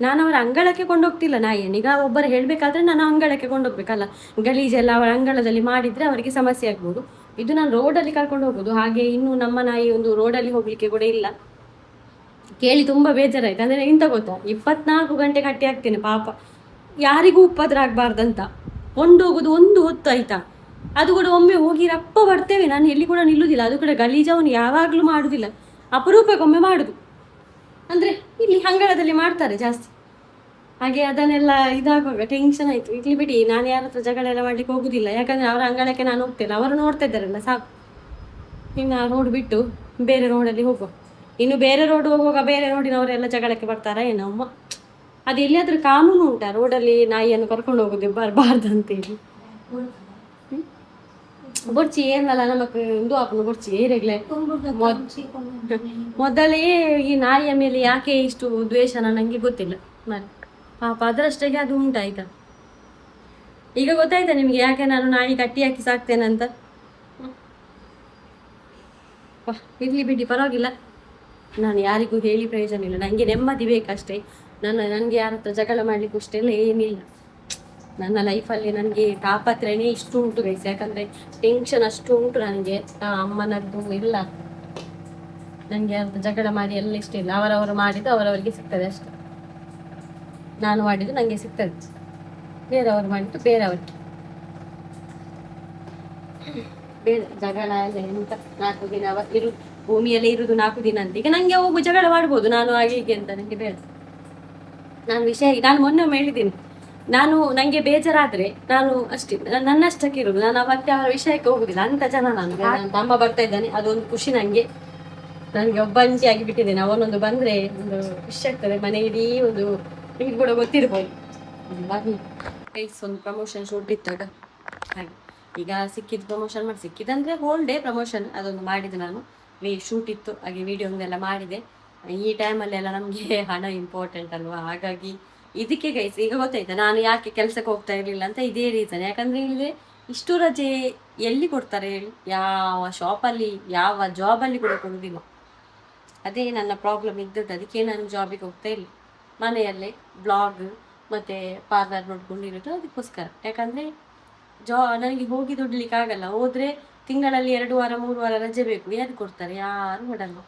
ನಾನು ಅವರ ಅಂಗಳಕ್ಕೆ ಕೊಂಡೋಗ್ತಿಲ್ಲ ನಾಯಿಯನ್ನು. ಈಗ ಒಬ್ಬರು ಹೇಳಬೇಕಾದ್ರೆ ನಾನು ಅಂಗಳಕ್ಕೆ ಕೊಂಡೋಗ್ಬೇಕಲ್ಲ, ಗಲೀಜೆಲ್ಲ ಅವರ ಅಂಗಳದಲ್ಲಿ ಮಾಡಿದರೆ ಅವರಿಗೆ ಸಮಸ್ಯೆ ಆಗ್ಬೋದು. ಇದು ನಾನು ರೋಡಲ್ಲಿ ಕರ್ಕೊಂಡು ಹೋಗೋದು. ಹಾಗೆ ಇನ್ನು ನಮ್ಮ ನಾಯಿ ಒಂದು ರೋಡಲ್ಲಿ ಹೋಗ್ಲಿಕ್ಕೆ ಕೂಡ ಇಲ್ಲ. ಕೇಳಿ ತುಂಬ ಬೇಜಾರಾಯ್ತು. ಅಂದರೆ ಎಂತ ಗೊತ್ತಾ, 24 ಗಂಟೆ ಕಟ್ಟಿ ಹಾಕ್ತೇನೆ ಪಾಪ, ಯಾರಿಗೂ ಉಪದ್ರ ಆಗ್ಬಾರ್ದಂತ ಕೊಂಡೋಗೋದು ಒಂದು ಹೊತ್ತು ಆಯ್ತಾ. ಅದು ಕೂಡ ಒಮ್ಮೆ ಹೋಗಿ ರಪ್ಪ ಬರ್ತೇವೆ, ನಾನು ಎಲ್ಲಿ ಕೂಡ ನಿಲ್ಲುವುದಿಲ್ಲ. ಅದು ಕೂಡ ಗಲೀಜವನು ಯಾವಾಗಲೂ ಮಾಡುವುದಿಲ್ಲ, ಅಪರೂಪಕ್ಕೊಮ್ಮೆ ಮಾಡುದು. ಅಂದರೆ ಇಲ್ಲಿ ಅಂಗಳದಲ್ಲಿ ಮಾಡ್ತಾರೆ ಜಾಸ್ತಿ. ಹಾಗೆ ಅದನ್ನೆಲ್ಲ ಇದಾಗುವಾಗ ಟೆನ್ಷನ್ ಆಯಿತು. ಇಲ್ಲಿ ಬಿಡಿ, ನಾನು ಯಾರ ಹತ್ರ ಜಗಳ ಎಲ್ಲ ಮಾಡ್ಲಿಕ್ಕೆ ಹೋಗುದಿಲ್ಲ. ಯಾಕಂದರೆ ಅವರ ಅಂಗಳಕ್ಕೆ ನಾನು ಹೋಗ್ತೇನೆ, ಅವರು ನೋಡ್ತಾ ಇದ್ದಾರಲ್ಲ ಸಾಕು. ಇನ್ನು ರೋಡ್ ಬಿಟ್ಟು ಬೇರೆ ರೋಡಲ್ಲಿ ಹೋಗುವ. ಇನ್ನು ಬೇರೆ ರೋಡ್ ಹೋಗುವಾಗ ಬೇರೆ ರೋಡಿನವರೆಲ್ಲ ಜಗಳಕ್ಕೆ ಬರ್ತಾರಾ ಏನಮ್ಮ. ಅದು ಎಲ್ಲಿಯಾದ್ರೂ ಕಾನೂನು ಉಂಟಾ ರೋಡಲ್ಲಿ ನಾಯಿಯನ್ನು ಕರ್ಕೊಂಡು ಹೋಗೋದು ಬರಬಾರ್ದಂತೇಳಿ? ಬೊಡ್ಚಿ ಏನಲ್ಲ ನಮಕ್ ಇಂದು ಆಪನು ಬೊಡ್ಚಿ ಏರೆಗ್ಲೆ ಮೊದಲೇ ಈ ನಾಯಿಯ ಮೇಲೆ ಯಾಕೆ ಇಷ್ಟು ದ್ವೇಷನ ನಂಗೆ ಗೊತ್ತಿಲ್ಲ ಮನೆ ಪಾಪ. ಅದರಷ್ಟಾಗಿ ಅದು ಉಂಟಾಯ್ತಾ. ಈಗ ಗೊತ್ತಾಯ್ತಾ ನಿಮ್ಗೆ ಯಾಕೆ ನಾನು ನಾಯಿ ಕಟ್ಟಿ ಹಾಕಿ ಸಾಕ್ತೇನಂತ? ಇರ್ಲಿ ಬಿಡಿ, ಪರವಾಗಿಲ್ಲ. ನಾನು ಯಾರಿಗೂ ಹೇಳಿ ಪ್ರಯೋಜನ ಇಲ್ಲ, ನನಗೆ ನೆಮ್ಮದಿ ಬೇಕಷ್ಟೇ. ನನಗೆ ಯಾರ ಹತ್ರ ಜಗಳ ಮಾಡ್ಲಿಕ್ಕೆ ಅಷ್ಟೆಲ್ಲ ಏನಿಲ್ಲ. ನನ್ನ ಲೈಫಲ್ಲಿ ನನಗೆ ತಾಪತ್ರೆನೇ ಇಷ್ಟು ಉಂಟು ಗೈಸ್. ಯಾಕಂದರೆ ಟೆನ್ಷನ್ ಅಷ್ಟು ಉಂಟು ನನಗೆ. ಅಮ್ಮನದ್ದು ಇಲ್ಲ, ನನಗೆ ಯಾರ ಜಗಳ ಮಾಡಿ ಎಲ್ಲ ಇಷ್ಟ ಇಲ್ಲ. ಅವರವರು ಮಾಡಿದ್ದು ಅವರವರಿಗೆ ಸಿಗ್ತದೆ ಅಷ್ಟೆ. ನಾನು ಮಾಡಿದ್ದು ನನಗೆ ಸಿಗ್ತದೆ, ಬೇರೆಯವರು ಮಾಡಿದ್ದು ಬೇರೆಯವರಿಗೆ. ಬೇರೆ ಜಗಳ ಎಲ್ಲ ಎಂತ, 4 ದಿನ ಭೂಮಿಯಲ್ಲೇ ಇರುವುದು 4 ದಿನ ಅಂತ. ಈಗ ನನಗೆ ಹೋಗು ಜಗಳ ಮಾಡ್ಬೋದು ನಾನು ಹಾಗೆ ಹೀಗೆ ಅಂತ, ನನಗೆ ಬೇಡ. ನಾನು ಮೊನ್ನೆ ಹೇಳಿದ್ದೀನಿ, ನನಗೆ ಬೇಜಾರಾದ್ರೆ ನಾನು ಅಷ್ಟೇ ನನ್ನಷ್ಟಕ್ಕೆ ಇರೋದು, ನಾನು ಮತ್ತೆ ಅವರ ವಿಷಯಕ್ಕೆ ಹೋಗುದಿಲ್ಲ ಅಂತ ಜನ. ನನ್ನ ತಮ್ಮ ಬರ್ತಾ ಇದ್ದಾನೆ, ಅದೊಂದು ಖುಷಿ ನನಗೆ ಒಬ್ಬಂಟಿ ಆಗಿ ಬಿಟ್ಟಿದ್ದೇನೆ. ಅವನೊಂದು ಬಂದ್ರೆ ಒಂದು ಖುಷಿ ಆಗ್ತದೆ. ಮನೆ ಇಡೀ ಒಂದು, ನಿಮ್ಗೆ ಕೂಡ ಗೊತ್ತಿರ್ಬೋದು, ಒಂದು ಪ್ರಮೋಷನ್ ಶೂಟ್ ಇತ್ತಾಗ ಹಾಗೆ. ಈಗ ಸಿಕ್ಕಿದ್ದು ಪ್ರಮೋಷನ್ ಮಾಡಿ, ಸಿಕ್ಕಿದಂದ್ರೆ ಹೋಲ್ ಡೇ ಪ್ರಮೋಷನ್ ಅದೊಂದು ಮಾಡಿದೆ ನಾನು. ಶೂಟ್ ಇತ್ತು, ಹಾಗೆ ವಿಡಿಯೋ ಒಂದೆಲ್ಲ ಮಾಡಿದೆ. ಈ ಟೈಮಲ್ಲೆಲ್ಲ ನಮಗೆ ಹಣ ಇಂಪಾರ್ಟೆಂಟ್ ಅಲ್ವಾ, ಹಾಗಾಗಿ ಇದಕ್ಕೆ ಗೈಸ್ ಈಗ ಗೊತ್ತಾಯ್ತಾ ನಾನು ಯಾಕೆ ಕೆಲಸಕ್ಕೆ ಹೋಗ್ತಾ ಇರಲಿಲ್ಲ ಅಂತ. ಇದೇ ರೀಸನ್. ಯಾಕಂದರೆ ಹೇಳಿದರೆ ಇಷ್ಟು ರಜೆ ಎಲ್ಲಿ ಕೊಡ್ತಾರೆ ಹೇಳಿ, ಯಾವ ಶಾಪಲ್ಲಿ ಯಾವ ಜಾಬಲ್ಲಿ ಕೂಡ ಕೊಡೋದಿಲ್ಲ. ಅದೇ ನನ್ನ ಪ್ರಾಬ್ಲಮ್ ಇದ್ದದ್ದು. ಅದಕ್ಕೆ ನಾನು ಜಾಬಿಗೆ ಹೋಗ್ತಾ ಇಲ್ಲ, ಮನೆಯಲ್ಲೇ ಬ್ಲಾಗ್ ಮತ್ತು ಪಾರ್ಲರ್ ನೋಡ್ಕೊಂಡಿರೋದು ಅದಕ್ಕೋಸ್ಕರ. ಯಾಕಂದರೆ ನನಗೆ ಹೋಗಿ ದುಡ್ಲಿಕ್ಕೆ ಆಗಲ್ಲ. ಹೋದರೆ ತಿಂಗಳಲ್ಲಿ 2 ವಾರ 3 ವಾರ ರಜೆ ಬೇಕು, ಯಾರು ಕೊಡ್ತಾರೆ? ಯಾರು ಕೊಡಲ್ಲ.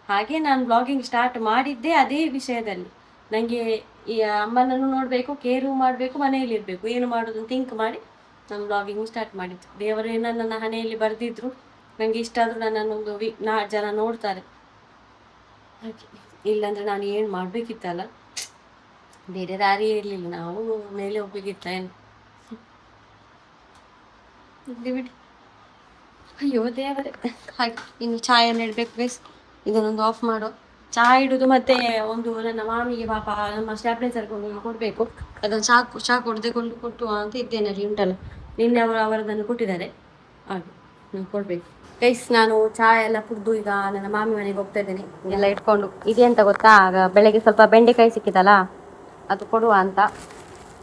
ಹಾಗೆ ನಾನು ಬ್ಲಾಗಿಂಗ್ ಸ್ಟಾರ್ಟ್ ಮಾಡಿದ್ದೆ ಅದೇ ವಿಷಯದಲ್ಲಿ. ನನಗೆ ಈ ಅಮ್ಮನನ್ನು ನೋಡಬೇಕು, ಕೇರು ಮಾಡಬೇಕು, ಮನೆಯಲ್ಲಿರಬೇಕು, ಏನು ಮಾಡೋದು ಥಿಂಕ್ ಮಾಡಿ ನಾನು ಬ್ಲಾಗಿಂಗ್ ಸ್ಟಾರ್ಟ್ ಮಾಡಿದ್ದು. ದೇವರು ಏನೋ ನನ್ನ ಹಣೆಯಲ್ಲಿ ಬರೆದಿದ್ರು, ನನಗೆ ಇಷ್ಟ ಆದರೂ ನನ್ನನ್ನೊಂದು ಜನ ನೋಡ್ತಾರೆ ಹಾಗೆ. ಇಲ್ಲಾಂದರೆ ನಾನು ಏನು ಮಾಡಬೇಕಿತ್ತಲ್ಲ, ಬೇರೆ ದಾರಿಯೇ ಇರಲಿಲ್ಲ. ನಾವು ಮೇಲೆ ಹೋಗ್ಬೇಕಿತ್ತ ಏನು. ಬಿಡಿ, ಅಯ್ಯೋ ದೇವರೇ. ಹಾಗೆ ಇನ್ನು ಚಾಯನ್ನು ಇಡಬೇಕು ಗೈಸ್. ಇದನ್ನೊಂದು ಆಫ್ ಮಾಡೋ. ಚಹಾ ಇಡುದು ಮತ್ತೆ ಒಂದು ನನ್ನ ಮಾಮಿಗೆ ಪಾಪ ನಮ್ಮ ಸ್ಟ್ಯಾಬ್ಲೈಸರ್ ಕೊಡಬೇಕು. ಅದನ್ನು ಚಹಾ ಕೊಟ್ಟು ಅಂತ ಇದ್ದೇನೆ. ಅಲ್ಲಿ ಉಂಟಲ್ಲ, ನಿನ್ನೆ ಅವರದನ್ನು ಕೊಟ್ಟಿದ್ದಾರೆ, ಹಾಗೆ ಕೊಡಬೇಕು ಗೈಸ್. ನಾನು ಚಹಾ ಎಲ್ಲ ಕುಡಿದು ಈಗ ನನ್ನ ಮಾಮಿ ಮನೆಗೆ ಹೋಗ್ತಾ ಇದ್ದೇನೆ, ಎಲ್ಲ ಇಟ್ಕೊಂಡು. ಇದೆಂತ ಗೊತ್ತಾ, ಆಗ ಬೆಳಗ್ಗೆ ಸ್ವಲ್ಪ ಬೆಂಡೆಕಾಯಿ ಸಿಕ್ಕಿತಲ್ಲ, ಅದು ಕೊಡುವ ಅಂತ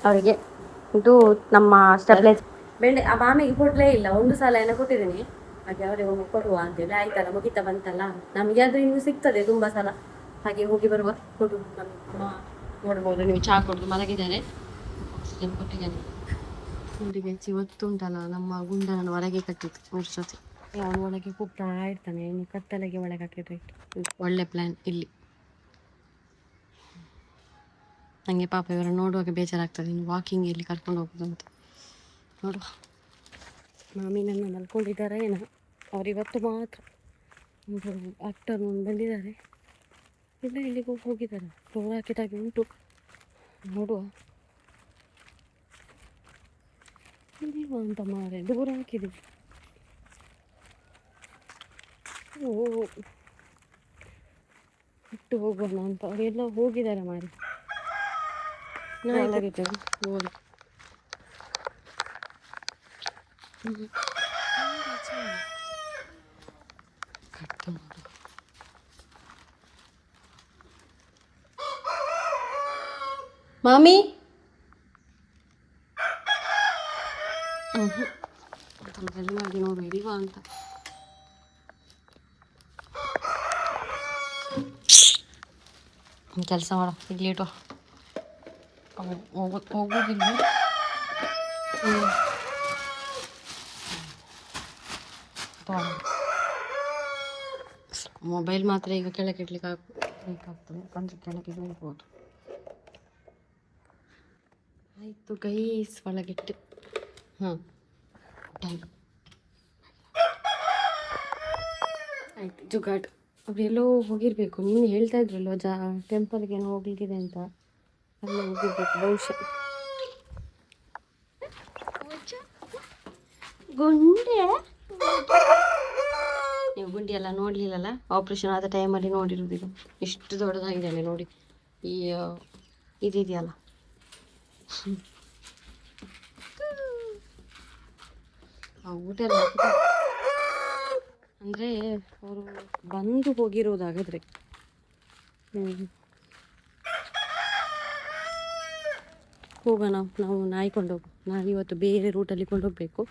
ಅವರಿಗೆ. ಇದು ನಮ್ಮ ಸ್ಟ್ಯಾಬ್ಲೈಸರ್ ಆ ಮಾಮಿಗೆ ಕೊಡಲೇ ಇಲ್ಲ, ಒಂದು ಸಲ ಏನೋ ಕೊಟ್ಟಿದ್ದೀನಿ. ಹಾಗೆ ಅವರಿಗೆ ಹೋಗಿ ಕೊಡುವ ಅಂತೇಳಿ. ಆಯ್ತಲ್ಲ, ಮುಗಿತಾ ಬಂತಲ್ಲ, ನಮಗೆ ಅದು ಇನ್ನು ಸಿಗ್ತದೆ ತುಂಬ ಸಲ. ಹಾಗೆ ಹೋಗಿ ಬರುವ, ಕೊಡು. ನಮ್ಮ ನೋಡ್ಬೋದು ನೀವು, ಚಹಾ ಕೊಡೋದು ಮಲಗಿದ್ದಾರೆ, ಕೊಟ್ಟಿದ್ದೇನೆ. ಹುಡುಗಿ ಇವತ್ತು ಉಂಟಲ್ಲ, ನಮ್ಮ ಗುಂಡನನ್ನು ಹೊರಗೆ ಕಟ್ಟಿತ್ತು ಜೊತೆ. ಅವನು ಒಳಗೆ ಕೂಗ್ತಾ ಇರ್ತಾನೆ, ಇನ್ನು ಕತ್ತಲೆಗೆ ಒಳಗೆ ಹಾಕಿದ್ರೆ ಒಳ್ಳೆ ಪ್ಲ್ಯಾನ್ ಇಲ್ಲಿ. ನನಗೆ ಪಾಪ ಇವರನ್ನು ನೋಡುವಾಗ ಬೇಜಾರಾಗ್ತದೆ, ಇನ್ನು ವಾಕಿಂಗ್ ಎಲ್ಲಿ ಕರ್ಕೊಂಡು ಹೋಗೋದು ಅಂತ. ನೋಡುವ, ಮಾಮಿ ನನ್ನ ಮಲ್ಕೊಂಡಿದ್ದಾರೆ ಏನೋ. ಅವರಿವತ್ತು ಮಾತ್ರ ಒಂದು ಆಫ್ಟರ್ನೂನ್ ಬಂದಿದ್ದಾರೆ, ಇಲ್ಲ ಇಲ್ಲಿಗೂ ಹೋಗಿದ್ದಾರೆ. ಡೋರ್ ಹಾಕಿದಾಗೆ ಉಂಟು, ನೋಡುವ. ಇಲ್ವ ಅಂತ ಮಾರೆ, ಡೋರ್ ಹಾಕಿದ್ದೀವಿ. ಇಟ್ಟು ಹೋಗೋಣ ಅಂತ. ಅವರೆಲ್ಲ ಹೋಗಿದ್ದಾರೆ ಮಾರಿ. ಒಳಗಿದೆ ನೋಡಿ. ಮಾಮಿ ಮಾಡಿ ನೋಡು ಇಲ್ವಾ ಅಂತ. ಕೆಲಸ ಮಾಡ ಇಲ್ಲಿ ಇಟ್ಟು ಹೋಗೋದಿಲ್ಲ. ಮೊಬೈಲ್ ಮಾತ್ರ ಈಗ ಕೆಳಗೆ ಇಡ್ಲಿಕ್ಕೆ ಬೇಕಾಗ್ತದೆ, ಅಂದರೆ ಕೆಳಗೆ ಹೋಗ್ಬೋದು. ಆಯಿತು ಗೈಸ್, ಒಳಗಿಟ್ಟು ಟೈಮ್ ಆಯ್ತು. ಜುಗಾಡ್ ಅವರೆಲ್ಲೋ ಹೋಗಿರ್ಬೇಕು. ನೀನು ಹೇಳ್ತಾ ಇದ್ರಲ್ವ ಟೆಂಪಲ್ಗೆ ಏನೋ ಹೋಗ್ಲಿಕ್ಕಿದೆ ಅಂತ, ಅಲ್ಲೇ ಹೋಗಿರ್ಬೇಕು ಬಹುಶಃ. ಗುಂಡೆ ನೀವು ಗುಂಡಿ ಎಲ್ಲ ನೋಡಲಿಲ್ಲಲ್ಲ, ಆಪ್ರೇಷನ್ ಆದ ಟೈಮಲ್ಲಿ ನೋಡಿರೋದು. ಎಷ್ಟು ದೊಡ್ಡದಾಗಿದ್ದಾನೆ ನೋಡಿ. ಈ ಇದೆಯಲ್ಲ ಊಟ ಎಲ್ಲ ಅಂದರೆ ಅವರು ಬಂದು ಹೋಗಿರೋದಾಗಾದ್ರೆ. ಹೋಗೋಣ, ನಾವು ನಾಯಿ ಕೊಂಡೋಗು. ನಾನು ಇವತ್ತು ಬೇರೆ ರೂಟಲ್ಲಿ ಕೊಂಡೋಗ್ಬೇಕು.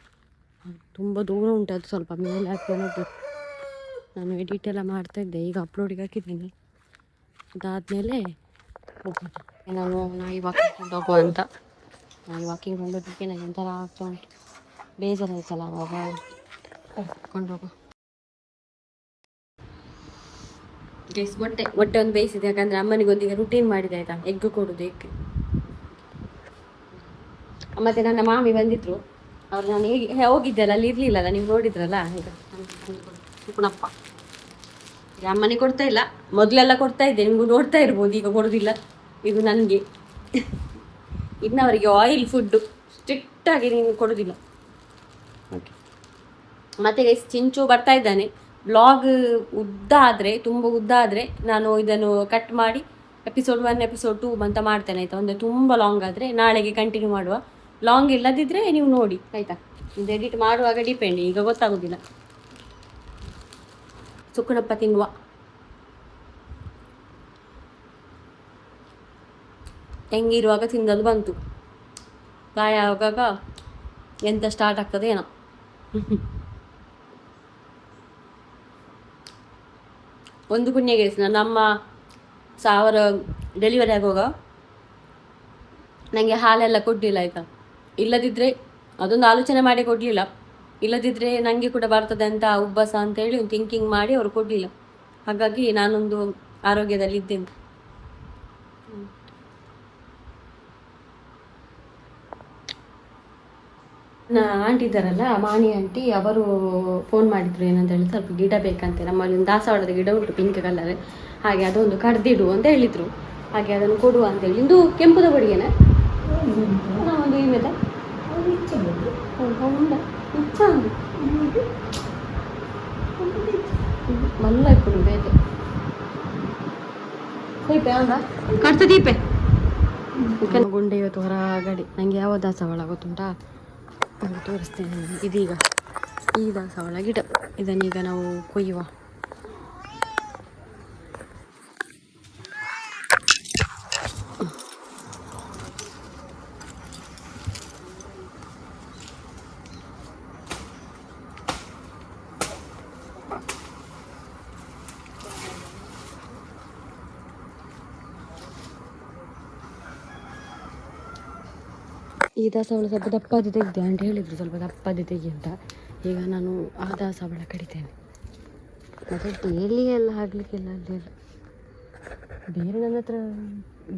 ತುಂಬ ದೂರ ಉಂಟು, ಅದು ಸ್ವಲ್ಪ ಮೇಲೆ ಹಾಕ್ಕೊಂಡು ಹೋಗ್ಬೇಕು. ನಾನು ಎಡಿಟ್ ಎಲ್ಲ ಮಾಡ್ತಾಯಿದ್ದೆ, ಈಗ ಅಪ್ಲೋಡಿಗೆ ಹಾಕಿದ್ದೀನಿ. ಅದಾದಮೇಲೆ ಹೋಗೋಣ. ನಾನು ನಾಯಿ ವಾಕಿಂಗ್ ಕೊಂಡೋಗುವ ಅಂತ. ನಾಯಿ ವಾಕಿಂಗ್ ಕೊಂಡೋದಕ್ಕೆ ನನಗೆ ಒಂಥರ ಆಗ್ತಾ ಉಂಟು, ಬೇಜಾರಾಯ್ತಲ್ಲ ಅವಾಗ. ಕೊಂಡೋಗು ಗೈಸ್. ಮೊಟ್ಟೆ ಒಂದು ಬೇಯಿಸಿದೆ, ಯಾಕಂದರೆ ಅಮ್ಮನಿಗೊಂದಿಗೆ ರುಟೀನ್ ಮಾಡಿದೆ ಆಯಿತಾ, ಎಗ್ ಕೊಡೋದು. ಎಗ್ ಮತ್ತು ನನ್ನ ಮಾಮಿ ಬಂದಿದ್ರು, ಅವ್ರು ನಾನು ಹೇಗೆ ಹೋಗಿದ್ದೆಲ್ಲ ಅಲ್ಲಿ ಇರಲಿಲ್ಲಲ್ಲ, ನೀವು ನೋಡಿದ್ರಲ್ಲ. ಈಗ ಸುಕುಣಪ್ಪ ಈಗ ಅಮ್ಮನಿಗೆ ಕೊಡ್ತಾ ಇಲ್ಲ, ಮೊದಲೆಲ್ಲ ಕೊಡ್ತಾ ಇದ್ದೆ, ನಿಮಗೂ ನೋಡ್ತಾ ಇರ್ಬೋದು. ಈಗ ಕೊಡೋದಿಲ್ಲ, ಇದು ನನಗೆ. ಇನ್ನವರಿಗೆ ಆಯಿಲ್ ಫುಡ್ಡು ಸ್ಟ್ರಿಕ್ಟಾಗಿ ನೀನು ಕೊಡೋದಿಲ್ಲ. ಓಕೆ, ಮತ್ತು ಗೈಸ್ ಚಿಂಚು ಬರ್ತಾ ಇದ್ದಾನೆ. ಬ್ಲಾಗ್ ಉದ್ದ ಆದರೆ, ತುಂಬ ಉದ್ದ ಆದರೆ ನಾನು ಇದನ್ನು ಕಟ್ ಮಾಡಿ ಎಪಿಸೋಡ್ 1 ಎಪಿಸೋಡ್ 2 ಅಂತ ಮಾಡ್ತೇನೆ ಆಯಿತಾ. ಅಂದರೆ ತುಂಬ ಲಾಂಗ್ ಆದರೆ ನಾಳೆಗೆ ಕಂಟಿನ್ಯೂ ಮಾಡುವ. ಲಾಂಗ್ ಇಲ್ಲದಿದ್ದರೆ ನೀವು ನೋಡಿ ಆಯಿತಾ. ಇದು ಎಡಿಟ್ ಮಾಡುವಾಗ ಡಿಪೆಂಡ್, ಈಗ ಗೊತ್ತಾಗೋದಿಲ್ಲ. ಸುಕ್ಕುಣಪ್ಪ ತಿನ್ನುವ. ಹೆಂಗಿರುವಾಗ ತಿಂದದ್ದು ಬಂತು, ಗಾಯ ಆಗಾಗ ಎಂತ ಸ್ಟಾರ್ಟ್ ಆಗ್ತದೆ ಏನೋ. ಒಂದು ಪುಣ್ಯಗೆ ನನ್ನ ಅಮ್ಮ 1000 ಡೆಲಿವರಿ ಆಗುವಾಗ ನನಗೆ ಹಾಲೆಲ್ಲ ಕೊಡಲಿಲ್ಲ ಆಯಿತಾ. ಇಲ್ಲದಿದ್ದರೆ ಅದೊಂದು ಆಲೋಚನೆ ಮಾಡಿ ಕೊಡಲಿಲ್ಲ. ಇಲ್ಲದಿದ್ದರೆ ನನಗೆ ಕೂಡ ಬರ್ತದೆ ಅಂತ ಉಬ್ಬಸ ಅಂತೇಳಿ ಒಂದು ಥಿಂಕಿಂಗ್ ಮಾಡಿ ಅವರು ಕೊಡಲಿಲ್ಲ. ಹಾಗಾಗಿ ನಾನೊಂದು ಆರೋಗ್ಯದಲ್ಲಿ ಇದ್ದೇನೆ. ಆಂಟಿ ಇದ್ದಾರಲ್ಲ, ಮಾಣಿ ಆಂಟಿ, ಅವರು ಫೋನ್ ಮಾಡಿದ್ರು ಏನಂತ ಹೇಳಿ, ಸ್ವಲ್ಪ ಗಿಡ ಬೇಕಂತೆ. ನಮ್ಮಲ್ಲಿ ಒಂದು ದಾಸವಾಳದ ಗಿಡ ಉಂಟು, ಪಿಂಕ್ ಕಲರ್. ಹಾಗೆ ಅದೊಂದು ಕಡ್ದಿಡು ಅಂತ ಹೇಳಿದರು. ಹಾಗೆ ಅದನ್ನು ಕೊಡುವ ಅಂತೇಳಿ. ಇಂದು ಕೆಂಪುದ ಬಡಿಗೆನ ಒಂದು ಇಮೇದ ಮಲ್ಲ ఇప్పుడు ಬೇದೆ ಕಟ್ತ ದೀಪೆ ಗುಂಡೆ. ಇವತ್ತು ಹೊರಗಡೆ ನನಗೆ ಯಾವ ದಾಸವಾಳ ಗೊತ್ತುಂಟಾ, ತೋರಿಸ್ತೇನೆ ಇದೀಗ. ಈ ದಾಸವಾಳ ಗಿಡ ಇದನ್ನೀಗ ನಾವು ಕೊಯ್ಯುವ. ಈ ದಾಸವಾಳ ಸ್ವಲ್ಪ ದಪ್ಪದ್ದು ತೆಗೆದೆ, ಆಂಟಿ ಹೇಳಿದರು ಸ್ವಲ್ಪ ದಪ್ಪದ್ದು ತೆಗಿ ಅಂತ. ಈಗ ನಾನು ಆ ದಾಸವಾಳ ಕಡಿತೇನೆ. ಮತ್ತು ಡೈಲಿ ಎಲ್ಲ ಆಗಲಿಕ್ಕಿಲ್ಲ, ಅಲ್ಲೆಲ್ಲ ಬೇರೆ ನನ್ನ ಹತ್ರ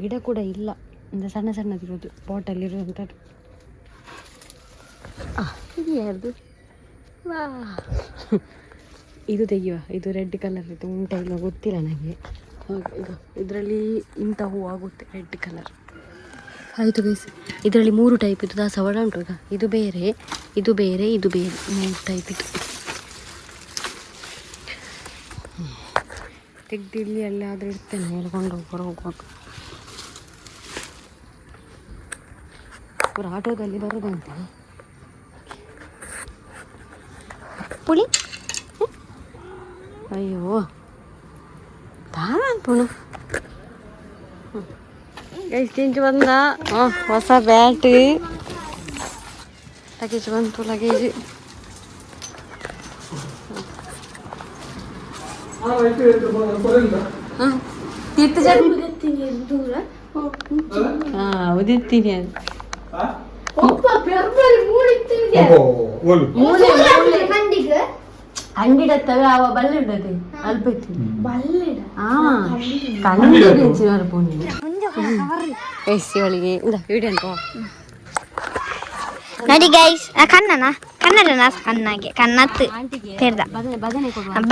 ಗಿಡ ಕೂಡ ಇಲ್ಲ. ಅಂದರೆ ಸಣ್ಣ ಸಣ್ಣದಿರೋದು ಪಾಟಲ್ಲಿರುವಂಥದ್ದು. ಇದು ಯಾರ್ದು? ವಾ, ಇದು ತೆಗಿಯುವ. ಇದು ರೆಡ್ ಕಲರ್ ಇದು ಉಂಟ ಇಲ್ಲ ಗೊತ್ತಿಲ್ಲ ನನಗೆ. ಈಗ ಇದರಲ್ಲಿ ಇಂಥ ಹೂವು ಆಗುತ್ತೆ, ರೆಡ್ ಕಲರ್. ಆಯಿತು ಗೈಸ್, ಇದರಲ್ಲಿ 3 ಟೈಪ್ ಇದು ದಾಸವಾಳ ಉಂಟು. ಈಗ ಇದು ಬೇರೆ, ಇದು ಬೇರೆ, ಇದು ಬೇರೆ, 3 ಟೈಪ್ ಇದು. ತೆಗ್ದು ಇಲ್ಲಿ ಎಲ್ಲಾದರೂ ಇಡ್ತೇನೆ, ಹೇಳ್ಕೊಂಡು ಹೋಗುವಾಗ. ಅವ್ರು ಆಟೋದಲ್ಲಿ ಬರೋದಂತೆ. ಪುಳಿ ಅಯ್ಯೋ ತಾನು ಎಷ್ಟು ಇಂಚು ಬಂದ ಹೊಸ ಬ್ಯಾಟ್ ಲಗೇಜ್ ಬಂತು. ಲಗೇಜ್ ಉದಿರ್ತೀನಿ ಅದು ಅಂಗಿಡತ್ತವ ಅವ ಬಲ್ಲೆ ಇಡದೆ ಅಲ್ಪ ಒಳಿಗೆ ವಿಡಿಯೋ ನೋಡಿ ಗೈಸ್ ಕನ್ನನ ಕನ್ನಡನ ಕಣ್ಣಾಗೆ ಕನ್ನತ್ತು ತೆರೆದ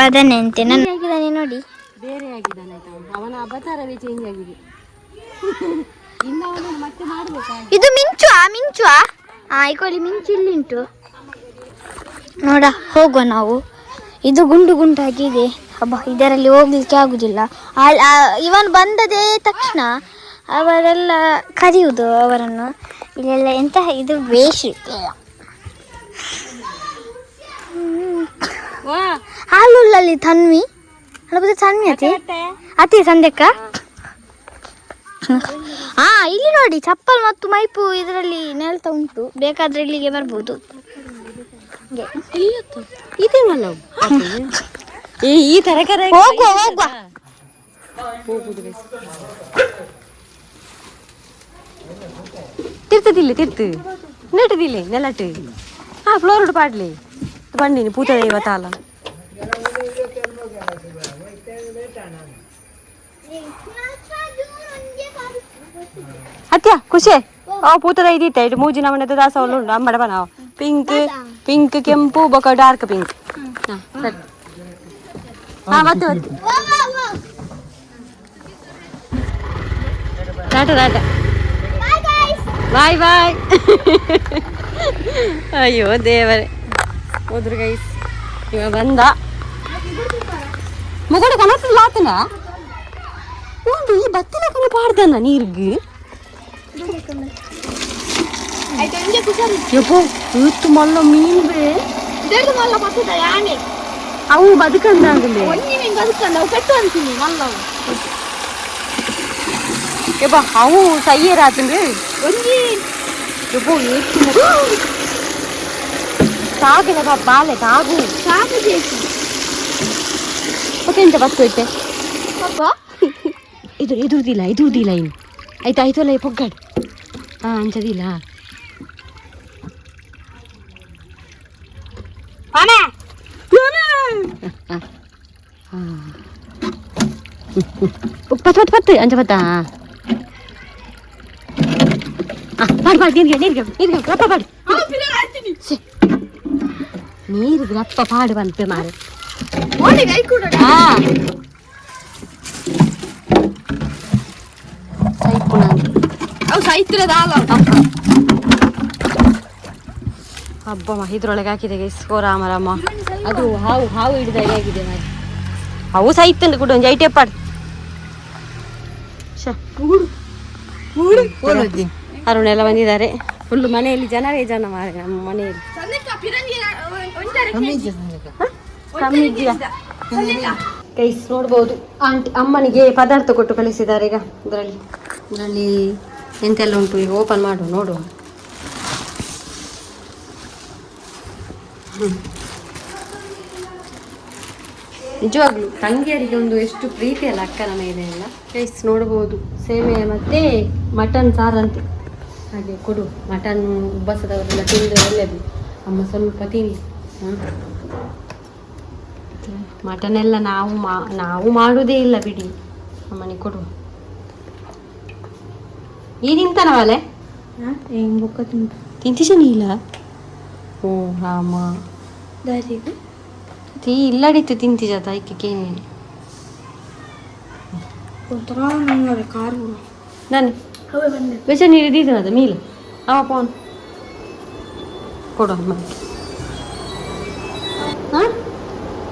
ಬದನೆ ಅಂತೆ ನನ್ನ ಆಗಿದ್ದಾನೆ ನೋಡಿ. ಬೇರೆ ಆಗಿದ್ದಾನೆ ಅವನ ಅವತಾರವೇ ಚೇಂಜ್ ಆಗಿದೆ. ಇನ್ನು ಅವನನ್ನು ಮತ್ತೆ ಮಾಡ್ಬೇಕಾ? ಇದು ಮಿಂಚುವಾ ಈಕೊಳ್ಳಿ ಮಿಂಚು ಇಲ್ಲಿಂಟು ನೋಡ. ಹೋಗುವ ನಾವು. ಇದು ಗುಂಡು ಗುಂಡಾಗಿದೆ. ಹಬ್ಬ ಇದರಲ್ಲಿ ಹೋಗ್ಲಿಕ್ಕೆ ಆಗುದಿಲ್ಲ. ಇವನ್ ಬಂದದೇ ತಕ್ಷಣ ಅವರೆಲ್ಲ ಕರೆಯುವುದು ಅವರನ್ನು. ಇಲ್ಲೆಲ್ಲ ಎಂತ ಇದು ವೇಷ ಹಾಲುಳ್ಳಲ್ಲಿ ತನ್ವಿ ತನ್ವಿ ಅತಿ ಸಂಧ್ಯಕ್ಕ. ಇಲ್ಲಿ ನೋಡಿ ಚಪ್ಪಲ್ ಮತ್ತು ಮೈಪು ಇದರಲ್ಲಿ ನೆಲ್ತಾ ಉಂಟು. ಬೇಕಾದ್ರೆ ಇಲ್ಲಿಗೆ ಬರ್ಬೋದು. ಈ ತರಕಾರಿ ಹೋಗುವ ತಿರ್ತು ನೆಟ್ಟದಿಲ್ಲ ನೆಲಟ್ಟು ಫ್ಲೋರ್ ಪಾಡ್ಲಿ ಬಂದಿನಿ ಪೂತದ ಇವತ್ತಾಲ ಅತ್ಯ ಖುಷಿ ಪೂತದ ಇದೀತ ಇದು ಮೂಜಿ ನಮ್ಮನೆ ದಾಸ ಉಂಟು ಅಮ್ಮಡ ಬನ ಪಿಂಕ್ ಕೆಂಪು ಬೊಕ ಡಾರ್ಕ್ ಪಿಂಕ್. ಸರಿ ಮತ್ತೆ ಟಾಟಾ ಬಾಯ್ ಬಾಯ್. ಅಯ್ಯೋ ದೇವರೇ ಹೋದ್ರು ಗೈಸ್. ಇವ ಬಂದ ಮುಗಡೆ ಕನಸಲ್ಲ ಆತನ ಒಂದು ಈ ಬತ್ತಿನ ಕಣ ಪಾಡ್ದನ್ನ ನೀರ್ಗೆ ಇವತ್ತು ಮಲ್ಲ ಮೀನ್ ಅವು ಬದುಕಂದ ಅವು ಸಯ್ಯರ ಆತಂದ್ರೆ తాగిన బాలే తాగు తాగు చేసి ఓకే బస్ పెట్టే ఎదురుదిలా ఇన్ అయితే అయితోలే పొగ్గాడు అంచదిలా పట్టు అంచబద్దా పాడు నీరు రప్ప పాడు ನೀರು ರಪ್ಪ ಪಾಡು ಬಂತೆ ಮಾರೆ ಹಬ್ಬಮ್ಮ ಇದ್ರೊಳಗೆ ಹಾಕಿದೆ ಗೈಸ್ಕೋ ರಾಮ ಅದು ಹಾವು ಹಿಡಿದಾಗ ಆಗಿದೆ ಮಾರೆ ಅವು ಸೈತಂದು ಕೂಡ ಒಂದು ಐಟೆ ಪಾಡು ಅರುಣೆಲ್ಲ ಬಂದಿದ್ದಾರೆ. ಫುಲ್ ಮನೆಯಲ್ಲಿ ಜನವೇ ಜನ ಮಾರೆ ನಮ್ಮ ಮನೆಯಲ್ಲಿ ಗೈಸ್ ನೋಡ್ಬೋದು. ಅಮ್ಮನಿಗೆ ಪದಾರ್ಥ ಕೊಟ್ಟು ಕಳಿಸಿದ್ದಾರೆ. ಈಗ ಇದರಲ್ಲಿ ಎಂತೆಲ್ಲ ಉಂಟು ಈಗ ಓಪನ್ ಮಾಡು ನೋಡುವ. ನಿಜವಾಗ್ಲು ತಂಗಿಯರಿಗೆ ಒಂದು ಎಷ್ಟು ಪ್ರೀತಿ ಅಲ್ಲ ಅಕ್ಕನ ಮೇಲೆ ಎಲ್ಲ. ಗೈಸ್ ನೋಡ್ಬೋದು ಸೇವೆ ಮತ್ತೆ ಮಟನ್ ಸಾರಂತೆ ಹಾಗೆ ಕೊಡು. ಮಟನ್ ಉಬ್ಬಸದವರೆಲ್ಲ ತಿಂದು ಒಳ್ಳೆಯದು. ಅಮ್ಮ ಸ್ವಲ್ಪ ತಿನ್ನಿ. ಮಟನ್ ಎಲ್ಲ ನಾವು ಮಾಡುವುದೇ ಇಲ್ಲ ಬಿಡಿ. ಅಮ್ಮನಿಗೆ ಕೊಡುವ. ಈ ತಿಂತಾನವಲೆ ಬೊಕ್ಕ ತಿಂತಿಸ ನೀಲ. ಓ ರಾಮ ತೀ ಇಲ್ಲಡಿತ್ತು ತಿಂತಿಜ ತಾಯ್ಕೆ ಕೇನೆ ನಾನು ವಿಷ ನೀರು ದೀತನದ ಮೀಲು ಅವ ಪೋನ್ ಕೊಡು ಅಮ್ಮ. ಹಾಂ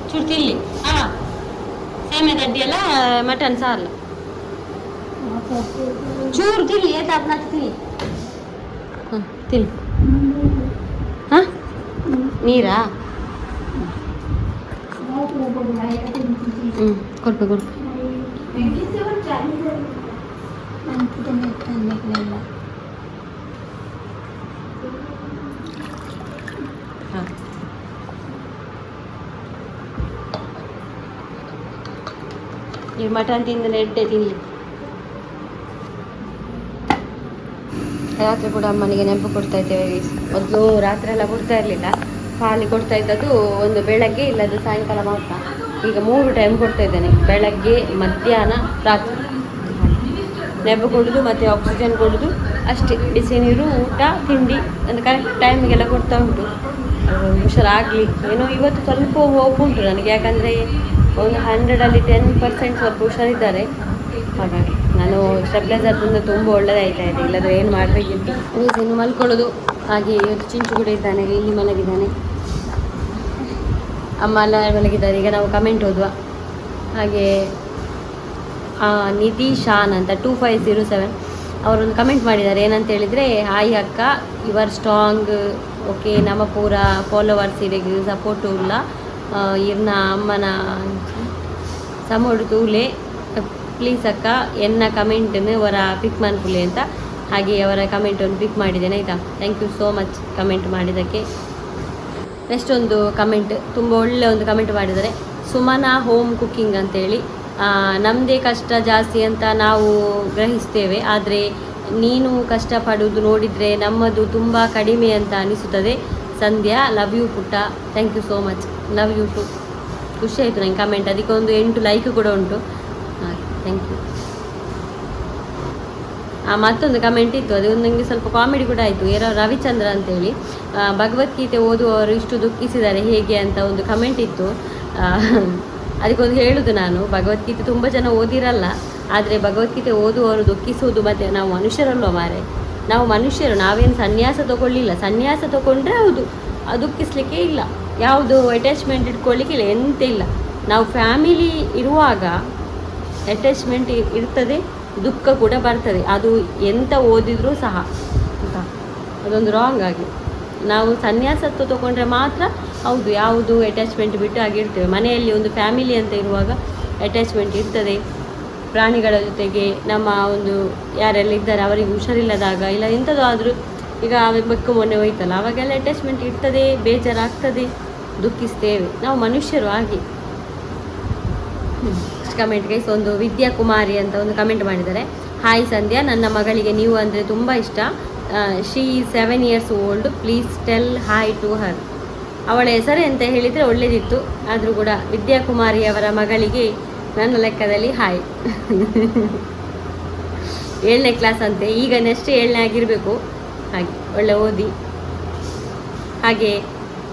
ಚೂರು ತಿಲ್ಲಿ ಸೇಮೆ ಗಡ್ಡಿ ಎಲ್ಲ ಮಟನ್ ಸಾರಲ್ಲ ಚೂರು ತಿಲ್ಲಿ ಏತಾಪ್ನ ತಿಲ್ಲಿ. ತಿನ್ನು. ಹಾಂ ನೀರಾ? ಕೊಡ್ಬೇಕು ಕೊಡ್ಬೇಕು. ಹಾಂ ಈ ಮಟನ್ ತಿಂದರೆ ಎಡ್ಡೆ ತಿನ್ನಲಿ. ರಾತ್ರಿ ಕೂಡ ಅಮ್ಮನಿಗೆ ನೆನಪು ಕೊಡ್ತಾ ಇದ್ದೇವೆ. ಮೊದಲು ರಾತ್ರಿ ಎಲ್ಲ ಕೊಡ್ತಾ ಇರಲಿಲ್ಲ, ಖಾಲಿ ಕೊಡ್ತಾ ಇದ್ದದ್ದು ಒಂದು ಬೆಳಗ್ಗೆ ಇಲ್ಲದ ಸಾಯಂಕಾಲ ಮಾತ್ರ. ಈಗ 3 ಟೈಮ್ ಕೊಡ್ತಾ ಇದ್ದೇನೆ, ಬೆಳಗ್ಗೆ ಮಧ್ಯಾಹ್ನ ರಾತ್ರಿ. ನೆನಪು ಕೊಡೋದು ಮತ್ತು ಆಕ್ಸಿಜನ್ ಕೊಡೋದು ಅಷ್ಟೇ. ಬಿಸಿ ನೀರು, ಊಟ, ತಿಂಡಿ ಅಂದರೆ ಕರೆಕ್ಟ್ ಟೈಮಿಗೆಲ್ಲ ಕೊಡ್ತಾ ಉಂಟು. ಹುಷಾರಾಗಲಿ. ಏನೋ ಇವತ್ತು ಸ್ವಲ್ಪ ಹೋಪ್ ಉಂಟು ನನಗೆ, ಯಾಕಂದರೆ ಒಂದು 100ರಲ್ಲಿ 10% ಸ್ವಲ್ಪ ಹುಷಾರಿದ್ದಾರೆ. ಹಾಗಾಗಿ ನಾನು ಸ್ಟೆಬ್ಲೈಸರ್ ತಂದು ತುಂಬ ಒಳ್ಳೆದಾಯ್ತಾ ಇದೆ, ಇಲ್ಲದ್ರೆ ಏನು ಮಾಡಬೇಕಿತ್ತು. ಇನ್ನು ಮಲ್ಕೊಳ್ಳೋದು. ಹಾಗೆ ಇವತ್ತು ಚಿಂಚು ಕೂಡ ಇದ್ದಾನೆ, ಇಲ್ಲಿ ಮಲಗಿದ್ದಾನೆ. ಅಮ್ಮ ಎಲ್ಲ ಮಲಗಿದ್ದಾರೆ. ಈಗ ನಾವು ಕಮೆಂಟ್ ಓದುವ. ಹಾಗೆ ನಿಧಿ ಶಾನ್ ಅಂತ 2507 ಅವರೊಂದು ಕಮೆಂಟ್ ಮಾಡಿದ್ದಾರೆ. ಏನಂತ ಹೇಳಿದರೆ, ಹಾಯ್ ಅಕ್ಕ, ಯುವರ್ ಸ್ಟ್ರಾಂಗ್. ಓಕೆ, ನಮ್ಮ ಪೂರ ಫಾಲೋವರ್ಸ್ ಇರಿಗೆ ಸಪೋರ್ಟು ಇಲ್ಲ. ಇರ್ನ ಅಮ್ಮನ ಸಮೋಡು ತೂಲೆ ಪ್ಲೀಸ್ ಅಕ್ಕ ಎನ್ನ ಕಮೆಂಟನ್ನು ಅವರ ಪಿಕ್ ಮಾಡ್ಕೊಳ್ಳಿ ಅಂತ. ಹಾಗೆ ಅವರ ಕಮೆಂಟನ್ನು ಪಿಕ್ ಮಾಡಿದ್ದೇನೆ ಆಯಿತಾ. Thank you so much comment ಮಾಡಿದ್ದಕ್ಕೆ. ನೆಕ್ಸ್ಟ್ ಒಂದು ಕಮೆಂಟ್, ತುಂಬ ಒಳ್ಳೆಯ ಒಂದು ಕಮೆಂಟ್ ಮಾಡಿದ್ದಾರೆ. ಸುಮನಾ ಹೋಮ್ ಕುಕ್ಕಿಂಗ್ ಅಂತೇಳಿ. ನಮ್ಮದೇ ಕಷ್ಟ ಜಾಸ್ತಿ ಅಂತ ನಾವು ಗ್ರಹಿಸ್ತೇವೆ, ಆದರೆ ನೀನು ಕಷ್ಟಪಡುವುದು ನೋಡಿದರೆ ನಮ್ಮದು ತುಂಬ ಕಡಿಮೆ ಅಂತ ಅನಿಸುತ್ತದೆ. ಸಂಧ್ಯಾ, ಲವ್ ಯು ಪುಟ್ಟ. Thank you so much, love you too. ಖುಷಿ ಆಯಿತು ನಂಗೆ ಕಮೆಂಟ್. ಅದಕ್ಕೆ ಒಂದು 8 ಲೈಕ್ ಕೂಡ ಉಂಟು. ಹಾಂ, ಥ್ಯಾಂಕ್ ಯು. ಮತ್ತೊಂದು ಕಮೆಂಟ್ ಇತ್ತು, ಅದು ನನಗೆ ಸ್ವಲ್ಪ ಕಾಮಿಡಿ ಕೂಡ ಆಯಿತು. ಯಾರೋ ರವಿಚಂದ್ರ ಅಂತೇಳಿ, ಭಗವದ್ಗೀತೆ ಓದುವವರು ಇಷ್ಟು ದುಃಖಿಸಿದ್ದಾರೆ ಹೇಗೆ ಅಂತ ಒಂದು ಕಮೆಂಟ್ ಇತ್ತು. ಅದಕ್ಕೊಂದು ಹೇಳೋದು ನಾನು, ಭಗವದ್ಗೀತೆ ತುಂಬ ಜನ ಓದಿರಲ್ಲ, ಆದರೆ ಭಗವದ್ಗೀತೆ ಓದುವವರು ದುಃಖಿಸುವುದು. ಮತ್ತು ನಾವು ಮನುಷ್ಯರಲ್ವ ಮಾರೆ, ನಾವು ಮನುಷ್ಯರು, ನಾವೇನು ಸನ್ಯಾಸ ತೊಗೊಳ್ಳಿಲ್ಲ. ಸನ್ಯಾಸ ತೊಗೊಂಡ್ರೆ ಹೌದು ದುಃಖಿಸ್ಲಿಕ್ಕೆ ಇಲ್ಲ, ಯಾವುದು ಅಟ್ಯಾಚ್ಮೆಂಟ್ ಇಟ್ಕೊಳ್ಳಿಕ್ಕಿಲ್ಲ, ಎಂತ ಇಲ್ಲ. ನಾವು ಫ್ಯಾಮಿಲಿ ಇರುವಾಗ ಅಟ್ಯಾಚ್ಮೆಂಟ್ ಇರ್ತದೆ, ದುಃಖ ಕೂಡ ಬರ್ತದೆ. ಅದು ಎಂತ ಓದಿದರೂ ಸಹ ಅಂತ, ಅದೊಂದು ರಾಂಗ್ ಆಗಿ. ನಾವು ಸನ್ಯಾಸತ್ವ ತೊಗೊಂಡ್ರೆ ಮಾತ್ರ ಹೌದು ಯಾವುದು ಅಟ್ಯಾಚ್ಮೆಂಟ್ ಬಿಟ್ಟು ಆಗಿರ್ತೇವೆ. ಮನೆಯಲ್ಲಿ ಒಂದು ಫ್ಯಾಮಿಲಿ ಅಂತ ಇರುವಾಗ ಅಟ್ಯಾಚ್ಮೆಂಟ್ ಇರ್ತದೆ. ಪ್ರಾಣಿಗಳ ಜೊತೆಗೆ ನಮ್ಮ ಒಂದು ಯಾರೆಲ್ಲ ಇದ್ದಾರೆ ಅವರಿಗೆ ಹುಷಾರಿಲ್ಲದಾಗ ಇಲ್ಲ ಎಂಥದ್ದು ಆದರೂ, ಈಗ ಬೆಕ್ಕು ಮೊನ್ನೆ ಹೋಯ್ತಲ್ಲ, ಅವಾಗೆಲ್ಲ ಅಟ್ಯಾಚ್ಮೆಂಟ್ ಇರ್ತದೆ, ಬೇಜಾರಾಗ್ತದೆ, ದುಃಖಿಸ್ತೇವೆ. ನಾವು ಮನುಷ್ಯರು ಹಾಗೆ. ಕಮೆಂಟ್ ಗೈಸ್, ಒಂದು ವಿದ್ಯಾಕುಮಾರಿ ಅಂತ ಒಂದು ಕಮೆಂಟ್ ಮಾಡಿದ್ದಾರೆ. ಹಾಯ್ ಸಂಧ್ಯಾ, ನನ್ನ ಮಗಳಿಗೆ ನೀವು ಅಂದರೆ ತುಂಬ ಇಷ್ಟ. She 7 years old. Please tell hi to her. ಅವಳ ಹೆಸರೇ ಅಂತ ಹೇಳಿದರೆ ಒಳ್ಳೆಯದಿತ್ತು, ಆದರೂ ಕೂಡ ವಿದ್ಯಾಕುಮಾರಿ ಅವರ ಮಗಳಿಗೆ ನನ್ನ ಲೆಕ್ಕದಲ್ಲಿ ಹಾಯ್. 7ನೇ ಕ್ಲಾಸ್ ಅಂತೆ, ಈಗ ನೆಕ್ಸ್ಟ್ 7ನೇ ಆಗಿರಬೇಕು. ಹಾಗೆ ಒಳ್ಳೆ ಓದಿ. ಹಾಗೆ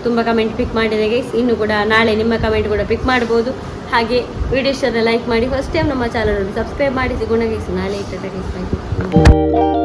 ತುಂಬ ಕಮೆಂಟ್ ಪಿಕ್ ಮಾಡಿದೆ ಗೈಸ್. ಇನ್ನು ಕೂಡ ನಾಳೆ ನಿಮ್ಮ ಕಮೆಂಟ್ ಕೂಡ ಪಿಕ್ ಮಾಡ್ಬೋದು. ಹಾಗೆ ವಿಡಿಯೋಸ್ನ ಲೈಕ್ ಮಾಡಿ, ಫಸ್ಟ್ ಟೈಮ್ ನಮ್ಮ ಚಾನಲ್ ನೋಡಿ ಸಬ್ಸ್ಕ್ರೈಬ್ ಮಾಡಿ. ಸಿಗೋಣ ಗೈಸ್ ನಾಳೆ ಇರ್ತದೆ ಗೈಸ್.